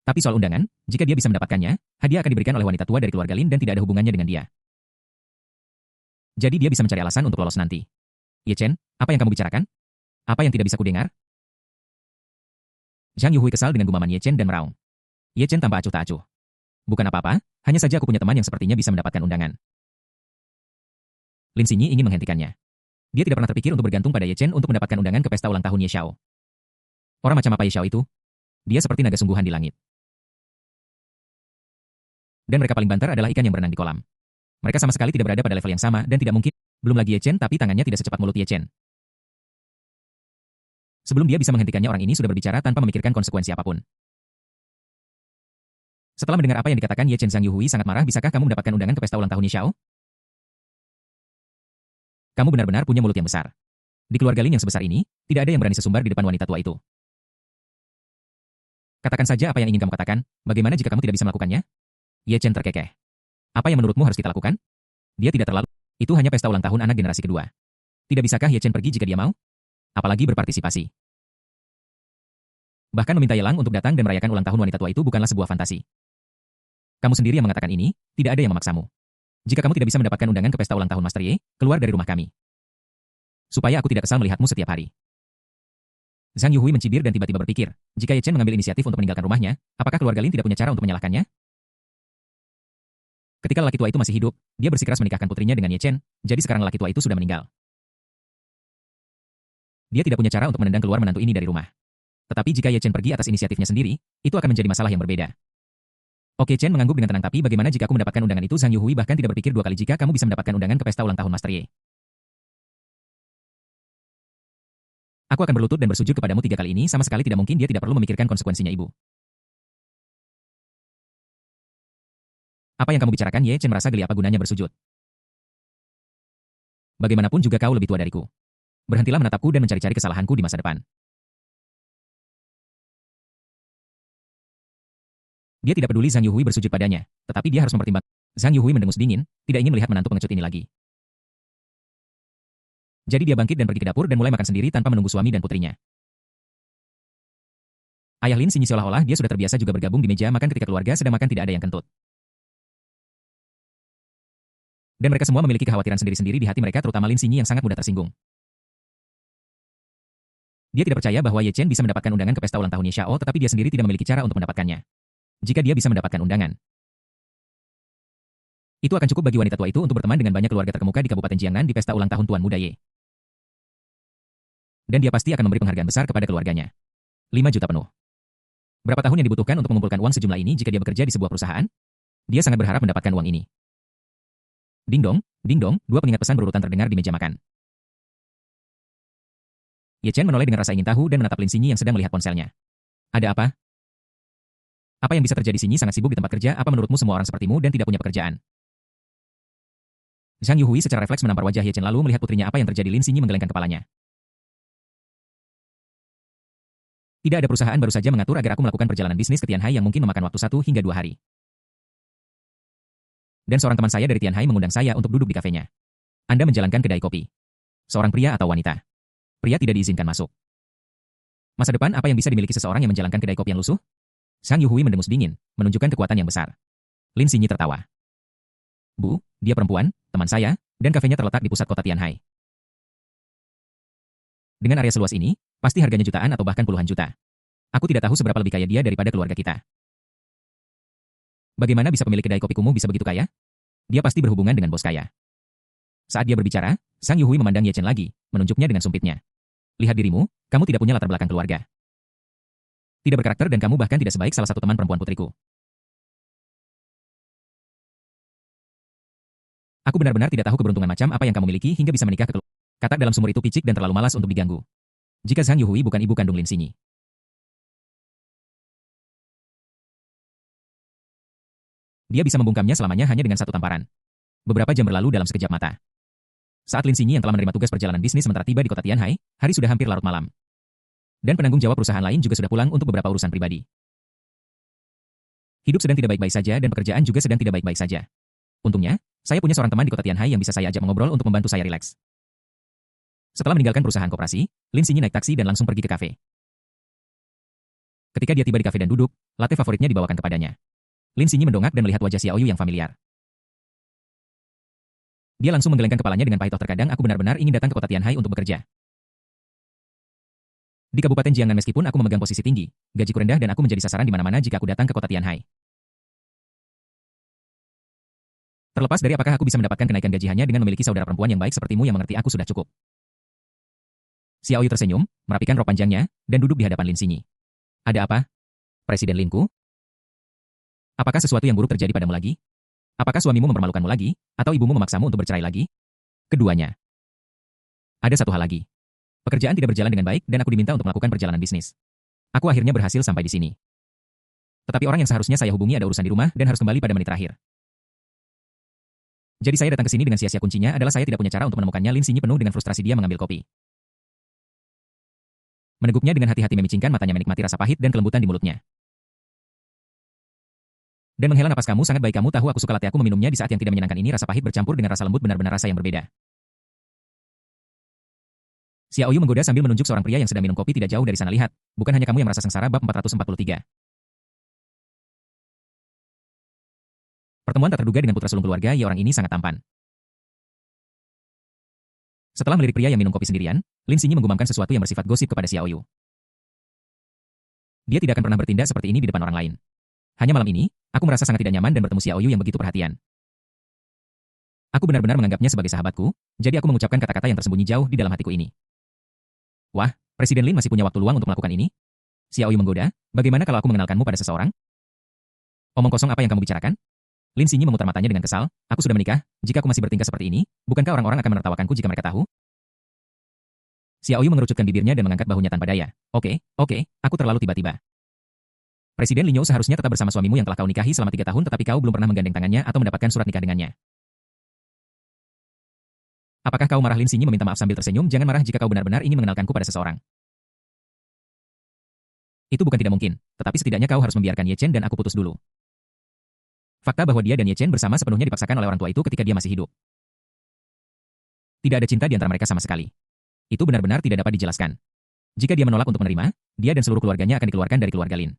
Tapi soal undangan, jika dia bisa mendapatkannya, hadiah akan diberikan oleh wanita tua dari keluarga Lin dan tidak ada hubungannya dengan dia. Jadi dia bisa mencari alasan untuk lolos nanti. Ye Chen, apa yang kamu bicarakan? Apa yang tidak bisa kudengar? Zhang Yuhui kesal dengan gumaman Ye Chen dan meraung. Ye Chen tanpa acuh tak acuh. Bukan apa-apa, hanya saja aku punya teman yang sepertinya bisa mendapatkan undangan. Lin Xinyi ingin menghentikannya. Dia tidak pernah terpikir untuk bergantung pada Ye Chen untuk mendapatkan undangan ke pesta ulang tahun Ye Xiao. Orang macam apa Ye Xiao itu? Dia seperti naga sungguhan di langit. Dan mereka paling banter adalah ikan yang berenang di kolam. Mereka sama sekali tidak berada pada level yang sama dan tidak mungkin. Belum lagi Ye Chen, tapi tangannya tidak secepat mulut Ye Chen. Sebelum dia bisa menghentikannya, orang ini sudah berbicara tanpa memikirkan konsekuensi apapun. Setelah mendengar apa yang dikatakan Ye Chen, Zhang Yuhui sangat marah. Bisakah kamu mendapatkan undangan ke pesta ulang tahun Ye Xiao? Kamu benar-benar punya mulut yang besar. Di keluarga Lin yang sebesar ini, tidak ada yang berani sesumbar di depan wanita tua itu. Katakan saja apa yang ingin kamu katakan, bagaimana jika kamu tidak bisa melakukannya? Ye Chen terkekeh. Apa yang menurutmu harus kita lakukan? Dia tidak terlalu. Itu hanya pesta ulang tahun anak generasi kedua. Tidak bisakah Ye Chen pergi jika dia mau? Apalagi berpartisipasi. Bahkan meminta Ye Lang untuk datang dan merayakan ulang tahun wanita tua itu bukanlah sebuah fantasi. Kamu sendiri yang mengatakan ini, tidak ada yang memaksamu. Jika kamu tidak bisa mendapatkan undangan ke pesta ulang tahun Master Ye, keluar dari rumah kami. Supaya aku tidak kesal melihatmu setiap hari. Zhang Yuhui mencibir dan tiba-tiba berpikir, jika Ye Chen mengambil inisiatif untuk meninggalkan rumahnya, apakah keluarga Lin tidak punya cara untuk menyalahkannya? Ketika lelaki tua itu masih hidup, dia bersikeras menikahkan putrinya dengan Ye Chen, jadi sekarang lelaki tua itu sudah meninggal. Dia tidak punya cara untuk menendang keluar menantu ini dari rumah. Tetapi jika Ye Chen pergi atas inisiatifnya sendiri, itu akan menjadi masalah yang berbeda. Oke, Chen mengangguk dengan tenang, tapi bagaimana jika aku mendapatkan undangan itu? Zhang Yuhui bahkan tidak berpikir dua kali jika kamu bisa mendapatkan undangan ke pesta ulang tahun Master Ye. Aku akan berlutut dan bersujud kepadamu 3 kali ini, sama sekali tidak mungkin. Dia tidak perlu memikirkan konsekuensinya, ibu. Apa yang kamu bicarakan? Ye Chen merasa geli, apa gunanya bersujud? Bagaimanapun juga kau lebih tua dariku. Berhentilah menatapku dan mencari-cari kesalahanku di masa depan. Dia tidak peduli Zhang Yuhui bersujud padanya, tetapi dia harus mempertimbangkan. Zhang Yuhui mendengus dingin, tidak ingin melihat menantu pengecut ini lagi. Jadi dia bangkit dan pergi ke dapur dan mulai makan sendiri tanpa menunggu suami dan putrinya. Ayah Lin Xinyi seolah-olah dia sudah terbiasa juga bergabung di meja makan ketika keluarga sedang makan, tidak ada yang kentut. Dan mereka semua memiliki kekhawatiran sendiri-sendiri di hati mereka, terutama Lin Xinyi yang sangat mudah tersinggung. Dia tidak percaya bahwa Ye Chen bisa mendapatkan undangan ke pesta ulang tahun Ye Xiao, tetapi dia sendiri tidak memiliki cara untuk mendapatkannya. Jika dia bisa mendapatkan undangan, itu akan cukup bagi wanita tua itu untuk berteman dengan banyak keluarga terkemuka di Kabupaten Jiangnan di pesta ulang tahun Tuan Muda Ye. Dan dia pasti akan memberi penghargaan besar kepada keluarganya. 5 juta penuh. Berapa tahun yang dibutuhkan untuk mengumpulkan uang sejumlah ini jika dia bekerja di sebuah perusahaan? Dia sangat berharap mendapatkan uang ini. Ding dong, 2 pengingat pesan berurutan terdengar di meja makan. Ye Chen menoleh dengan rasa ingin tahu dan menatap Lin Xinyi yang sedang melihat ponselnya. Ada apa? Apa yang bisa terjadi? Xinyi sangat sibuk di tempat kerja. Apa menurutmu semua orang sepertimu dan tidak punya pekerjaan? Zhang Yuhui secara refleks menampar wajah Ye Chen lalu melihat putrinya apa yang terjadi. Lin Xinyi menggelengkan kepalanya. Tidak ada perusahaan baru saja mengatur agar aku melakukan perjalanan bisnis ke Tianhai yang mungkin memakan waktu 1 hingga 2 hari. Dan seorang teman saya dari Tianhai mengundang saya untuk duduk di kafenya. Anda menjalankan kedai kopi. Seorang pria atau wanita? Pria tidak diizinkan masuk. Masa depan apa yang bisa dimiliki seseorang yang menjalankan kedai kopi yang lusuh? Zhang Yuhui mendengus dingin, menunjukkan kekuatan yang besar. Lin Xinyi tertawa. Bu, dia perempuan, teman saya, dan kafenya terletak di pusat kota Tianhai. Dengan area seluas ini, pasti harganya jutaan atau bahkan puluhan juta. Aku tidak tahu seberapa lebih kaya dia daripada keluarga kita. Bagaimana bisa pemilik kedai kopi kumuh bisa begitu kaya? Dia pasti berhubungan dengan bos kaya. Saat dia berbicara, Zhang Yuhui memandang Ye Chen lagi, menunjuknya dengan sumpitnya. Lihat dirimu, kamu tidak punya latar belakang keluarga. Tidak berkarakter dan kamu bahkan tidak sebaik salah satu teman perempuan putriku. Aku benar-benar tidak tahu keberuntungan macam apa yang kamu miliki hingga bisa menikah ke keluarga. Katak dalam sumur itu picik dan terlalu malas untuk diganggu. Jika Zhang Yuhui bukan ibu kandung Lin Xinyi. Dia bisa membungkamnya selamanya hanya dengan satu tamparan. Beberapa jam berlalu dalam sekejap mata. Saat Lin Xinyi yang telah menerima tugas perjalanan bisnis sementara tiba di kota Tianhai, hari sudah hampir larut malam. Dan penanggung jawab perusahaan lain juga sudah pulang untuk beberapa urusan pribadi. Hidup sedang tidak baik-baik saja dan pekerjaan juga sedang tidak baik-baik saja. Untungnya, saya punya seorang teman di kota Tianhai yang bisa saya ajak mengobrol untuk membantu saya rileks. Setelah meninggalkan perusahaan koperasi, Lin Xinyi naik taksi dan langsung pergi ke kafe. Ketika dia tiba di kafe dan duduk, latte favoritnya dibawakan kepadanya. Lin Xinyi mendongak dan melihat wajah Xiaoyu yang familiar. Dia langsung menggelengkan kepalanya dengan pahit. Terkadang aku benar-benar ingin datang ke kota Tianhai untuk bekerja. Di Kabupaten Jiangnan meskipun aku memegang posisi tinggi, gajiku rendah dan aku menjadi sasaran di mana-mana jika aku datang ke kota Tianhai. Terlepas dari apakah aku bisa mendapatkan kenaikan gaji hanya dengan memiliki saudara perempuan yang baik sepertimu yang mengerti aku sudah cukup. Xiaoyu tersenyum, merapikan rok panjangnya, dan duduk di hadapan Lin Xinyi. Ada apa? Presiden Linku? Apakah sesuatu yang buruk terjadi padamu lagi? Apakah suamimu mempermalukanmu lagi, atau ibumu memaksamu untuk bercerai lagi? Keduanya. Ada satu hal lagi. Pekerjaan tidak berjalan dengan baik dan aku diminta untuk melakukan perjalanan bisnis. Aku akhirnya berhasil sampai di sini. Tetapi orang yang seharusnya saya hubungi ada urusan di rumah dan harus kembali pada menit terakhir. Jadi saya datang ke sini dengan sia-sia. Kuncinya adalah saya tidak punya cara untuk menemukannya. Lin Xinyi penuh dengan frustrasi. Dia mengambil kopi. Meneguknya dengan hati-hati, memicingkan matanya menikmati rasa pahit dan kelembutan di mulutnya. Dan menghela napas. Kamu sangat baik. Kamu tahu aku suka latte. Aku meminumnya di saat yang tidak menyenangkan ini. Rasa pahit bercampur dengan rasa lembut, benar-benar rasa yang berbeda. Xiaoyu menggoda sambil menunjuk seorang pria yang sedang minum kopi tidak jauh dari sana. Lihat, bukan hanya kamu yang merasa sengsara. Bab 443. Pertemuan tak terduga dengan putra sulung keluarga. Ya, orang ini sangat tampan. Setelah melirik pria yang minum kopi sendirian, Lin Xinyi menggumamkan sesuatu yang bersifat gosip kepada Xiaoyu. Dia tidak akan pernah bertindak seperti ini di depan orang lain. Hanya malam ini, aku merasa sangat tidak nyaman dan bertemu Xiaoyu yang begitu perhatian. Aku benar-benar menganggapnya sebagai sahabatku, jadi aku mengucapkan kata-kata yang tersembunyi jauh di dalam hatiku ini. Wah, Presiden Lin masih punya waktu luang untuk melakukan ini? Xiaoyu menggoda, bagaimana kalau aku mengenalkanmu pada seseorang? Omong kosong apa yang kamu bicarakan? Lin Xinyi memutar matanya dengan kesal. Aku sudah menikah, jika aku masih bertingkah seperti ini, bukankah orang-orang akan menertawakanku jika mereka tahu? Xiaoyu mengerucutkan bibirnya dan mengangkat bahunya tanpa daya. Oke, aku terlalu tiba-tiba. Presiden Lin You seharusnya tetap bersama suamimu yang telah kau nikahi selama 3 tahun tetapi kau belum pernah menggandeng tangannya atau mendapatkan surat nikah dengannya. Apakah kau marah? Lin Xinyi meminta maaf sambil tersenyum. Jangan marah jika kau benar-benar ingin mengenalkanku pada seseorang. Itu bukan tidak mungkin, tetapi setidaknya kau harus membiarkan Ye Chen dan aku putus dulu. Fakta bahwa dia dan Ye Chen bersama sepenuhnya dipaksakan oleh orang tua itu ketika dia masih hidup. Tidak ada cinta di antara mereka sama sekali. Itu benar-benar tidak dapat dijelaskan. Jika dia menolak untuk menerima, dia dan seluruh keluarganya akan dikeluarkan dari keluarga Lin.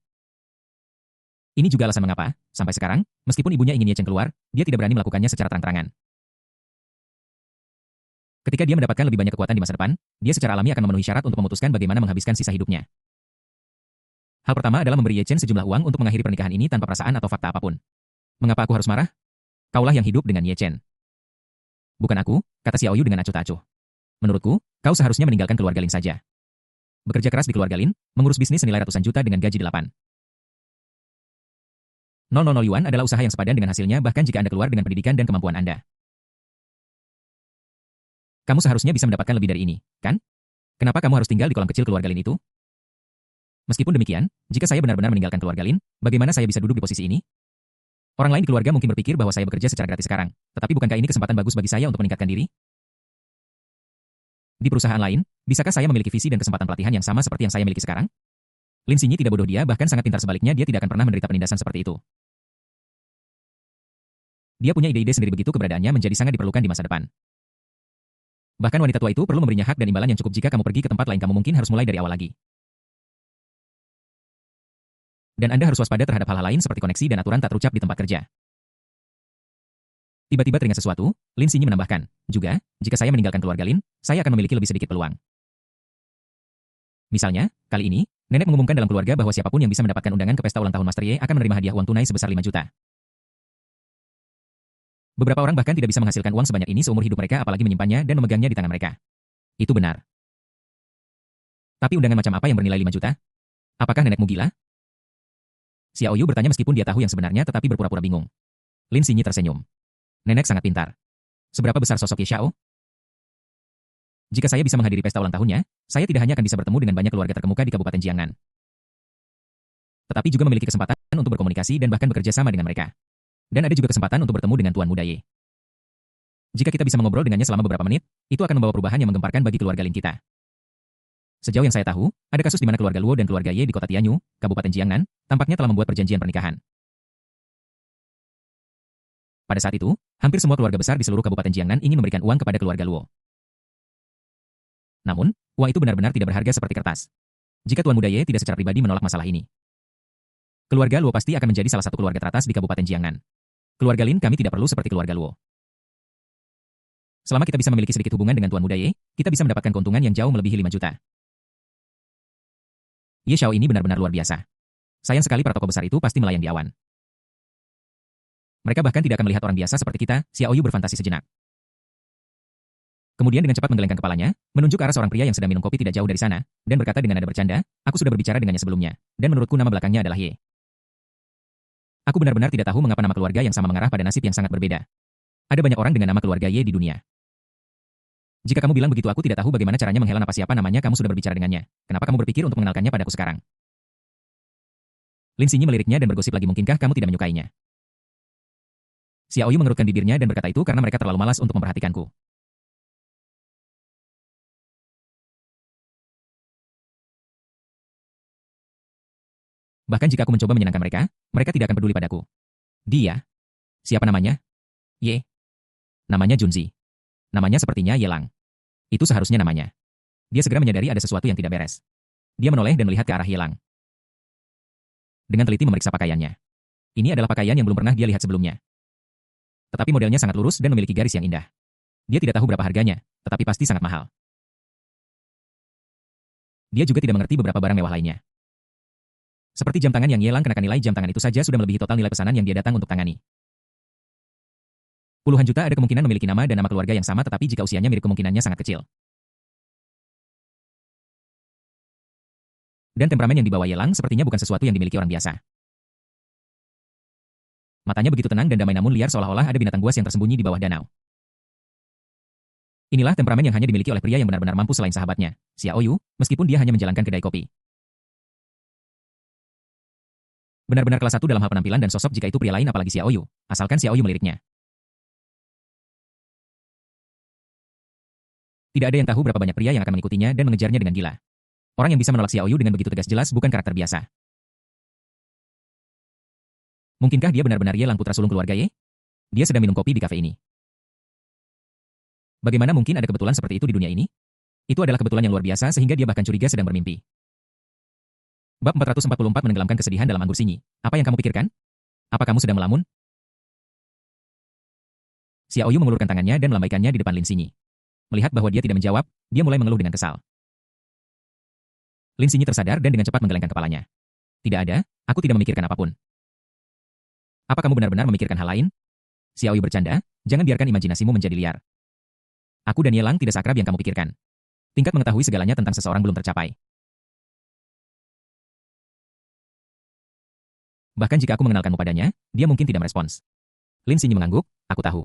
Ini juga alasan mengapa, sampai sekarang, meskipun ibunya ingin Ye Chen keluar, dia tidak berani melakukannya secara terang-terangan. Ketika dia mendapatkan lebih banyak kekuatan di masa depan, dia secara alami akan memenuhi syarat untuk memutuskan bagaimana menghabiskan sisa hidupnya. Hal pertama adalah memberi Ye Chen sejumlah uang untuk mengakhiri pernikahan ini tanpa perasaan atau fakta apapun. Mengapa aku harus marah? Kaulah yang hidup dengan Ye Chen. Bukan aku, kata Xiaoyu dengan acuh tak acuh. Menurutku, kau seharusnya meninggalkan keluarga Lin saja. Bekerja keras di keluarga Lin, mengurus bisnis senilai ratusan juta dengan gaji 800 yuan adalah usaha yang sepadan dengan hasilnya bahkan jika Anda keluar dengan pendidikan dan kemampuan Anda. Kamu seharusnya bisa mendapatkan lebih dari ini, kan? Kenapa kamu harus tinggal di kolam kecil keluarga Lin itu? Meskipun demikian, jika saya benar-benar meninggalkan keluarga Lin, bagaimana saya bisa duduk di posisi ini? Orang lain di keluarga mungkin berpikir bahwa saya bekerja secara gratis sekarang, tetapi bukankah ini kesempatan bagus bagi saya untuk meningkatkan diri? Di perusahaan lain, bisakah saya memiliki visi dan kesempatan pelatihan yang sama seperti yang saya miliki sekarang? Lin Xinyi tidak bodoh, dia bahkan sangat pintar, sebaliknya dia tidak akan pernah menderita penindasan seperti itu. Dia punya ide-ide sendiri, begitu keberadaannya menjadi sangat diperlukan di masa depan. Bahkan wanita tua itu perlu memberinya hak dan imbalan yang cukup. Jika kamu pergi ke tempat lain, kamu mungkin harus mulai dari awal lagi. Dan Anda harus waspada terhadap hal-hal lain seperti koneksi dan aturan tak terucap di tempat kerja. Tiba-tiba teringat sesuatu, Lin Xinyi menambahkan, juga, jika saya meninggalkan keluarga Lin, saya akan memiliki lebih sedikit peluang. Misalnya, kali ini, nenek mengumumkan dalam keluarga bahwa siapapun yang bisa mendapatkan undangan ke pesta ulang tahun Master Ye akan menerima hadiah uang tunai sebesar 5 juta. Beberapa orang bahkan tidak bisa menghasilkan uang sebanyak ini seumur hidup mereka, apalagi menyimpannya dan memegangnya di tangan mereka. Itu benar. Tapi undangan macam apa yang bernilai 5 juta? Apakah nenekmu gila? Xiao Yu bertanya meskipun dia tahu yang sebenarnya tetapi berpura-pura bingung. Lin Xinyi tersenyum. Nenek sangat pintar. Seberapa besar sosok Ye Xiao? Jika saya bisa menghadiri pesta ulang tahunnya, saya tidak hanya akan bisa bertemu dengan banyak keluarga terkemuka di Kabupaten Jiangnan, tetapi juga memiliki kesempatan untuk berkomunikasi dan bahkan bekerja sama dengan mereka. Dan ada juga kesempatan untuk bertemu dengan Tuan Muda Ye. Jika kita bisa mengobrol dengannya selama beberapa menit, itu akan membawa perubahan yang menggemparkan bagi keluarga Lin kita. Sejauh yang saya tahu, ada kasus di mana keluarga Luo dan keluarga Ye di kota Tianyu, Kabupaten Jiangnan, tampaknya telah membuat perjanjian pernikahan. Pada saat itu, hampir semua keluarga besar di seluruh Kabupaten Jiangnan ingin memberikan uang kepada keluarga Luo. Namun, uang itu benar-benar tidak berharga seperti kertas. Jika Tuan Muda Ye tidak secara pribadi menolak masalah ini, keluarga Luo pasti akan menjadi salah satu keluarga teratas di Kabupaten Jiangnan. Keluarga Lin kami tidak perlu seperti keluarga Luo. Selama kita bisa memiliki sedikit hubungan dengan Tuan Muda Ye, kita bisa mendapatkan keuntungan yang jauh melebihi 5 juta. Ye Xiao ini benar-benar luar biasa. Sayang sekali para tokoh besar itu pasti melayang di awan. Mereka bahkan tidak akan melihat orang biasa seperti kita. Xiao Yu berfantasi sejenak. Kemudian dengan cepat menggelengkan kepalanya, menunjuk ke arah seorang pria yang sedang minum kopi tidak jauh dari sana, dan berkata dengan nada bercanda, aku sudah berbicara dengannya sebelumnya, dan menurutku nama belakangnya adalah Ye. Aku benar-benar tidak tahu mengapa nama keluarga yang sama mengarah pada nasib yang sangat berbeda. Ada banyak orang dengan nama keluarga Ye di dunia. Jika kamu bilang begitu, aku tidak tahu bagaimana caranya menghela napas. Siapa namanya? Kamu sudah berbicara dengannya. Kenapa kamu berpikir untuk mengenalkannya padaku sekarang? Lin Xinyi meliriknya dan bergosip lagi, mungkinkah kamu tidak menyukainya? Xiao Yu mengerutkan bibirnya dan berkata, itu karena mereka terlalu malas untuk memperhatikanku. Bahkan jika aku mencoba menyenangkan mereka, mereka tidak akan peduli padaku. Dia? Siapa namanya? Ye. Namanya Junzi. Namanya sepertinya Yelang. Itu seharusnya namanya. Dia segera menyadari ada sesuatu yang tidak beres. Dia menoleh dan melihat ke arah Yelang. Dengan teliti memeriksa pakaiannya. Ini adalah pakaian yang belum pernah dia lihat sebelumnya. Tetapi modelnya sangat lurus dan memiliki garis yang indah. Dia tidak tahu berapa harganya, tetapi pasti sangat mahal. Dia juga tidak mengerti beberapa barang mewah lainnya. Seperti jam tangan yang Yelang kenakan, nilai jam tangan itu saja sudah melebihi total nilai pesanan yang dia datang untuk tangani. Puluhan juta. Ada kemungkinan memiliki nama dan nama keluarga yang sama, tetapi jika usianya mirip kemungkinannya sangat kecil. Dan temperamen yang dibawa Yelang sepertinya bukan sesuatu yang dimiliki orang biasa. Matanya begitu tenang dan damai namun liar, seolah-olah ada binatang buas yang tersembunyi di bawah danau. Inilah temperamen yang hanya dimiliki oleh pria yang benar-benar mampu selain sahabatnya, Xiao Yu, meskipun dia hanya menjalankan kedai kopi. Benar-benar kelas 1 dalam hal penampilan dan sosok. Jika itu pria lain, apalagi Xiao Yu, asalkan Xiao Yu meliriknya. Tidak ada yang tahu berapa banyak pria yang akan mengikutinya dan mengejarnya dengan gila. Orang yang bisa menolak Xiao Yu dengan begitu tegas jelas bukan karakter biasa. Mungkinkah dia benar-benar Yelang, putra sulung keluarga Ye? Dia sedang minum kopi di kafe ini. Bagaimana mungkin ada kebetulan seperti itu di dunia ini? Itu adalah kebetulan yang luar biasa sehingga dia bahkan curiga sedang bermimpi. Bab 444 menenggelamkan kesedihan dalam anggur Xinyi. Apa yang kamu pikirkan? Apa kamu sedang melamun? Xiao Yu mengulurkan tangannya dan melambaikannya di depan Lin Xinyi. Melihat bahwa dia tidak menjawab, dia mulai mengeluh dengan kesal. Lin Xinyi tersadar dan dengan cepat menggelengkan kepalanya. Tidak ada, aku tidak memikirkan apapun. Apa kamu benar-benar memikirkan hal lain? Xiao Yu bercanda, jangan biarkan imajinasimu menjadi liar. Aku dan Yelang tidak seakrab yang kamu pikirkan. Tingkat mengetahui segalanya tentang seseorang belum tercapai. Bahkan jika aku mengenalkanmu padanya, dia mungkin tidak merespons. Lin Xinyi mengangguk, aku tahu.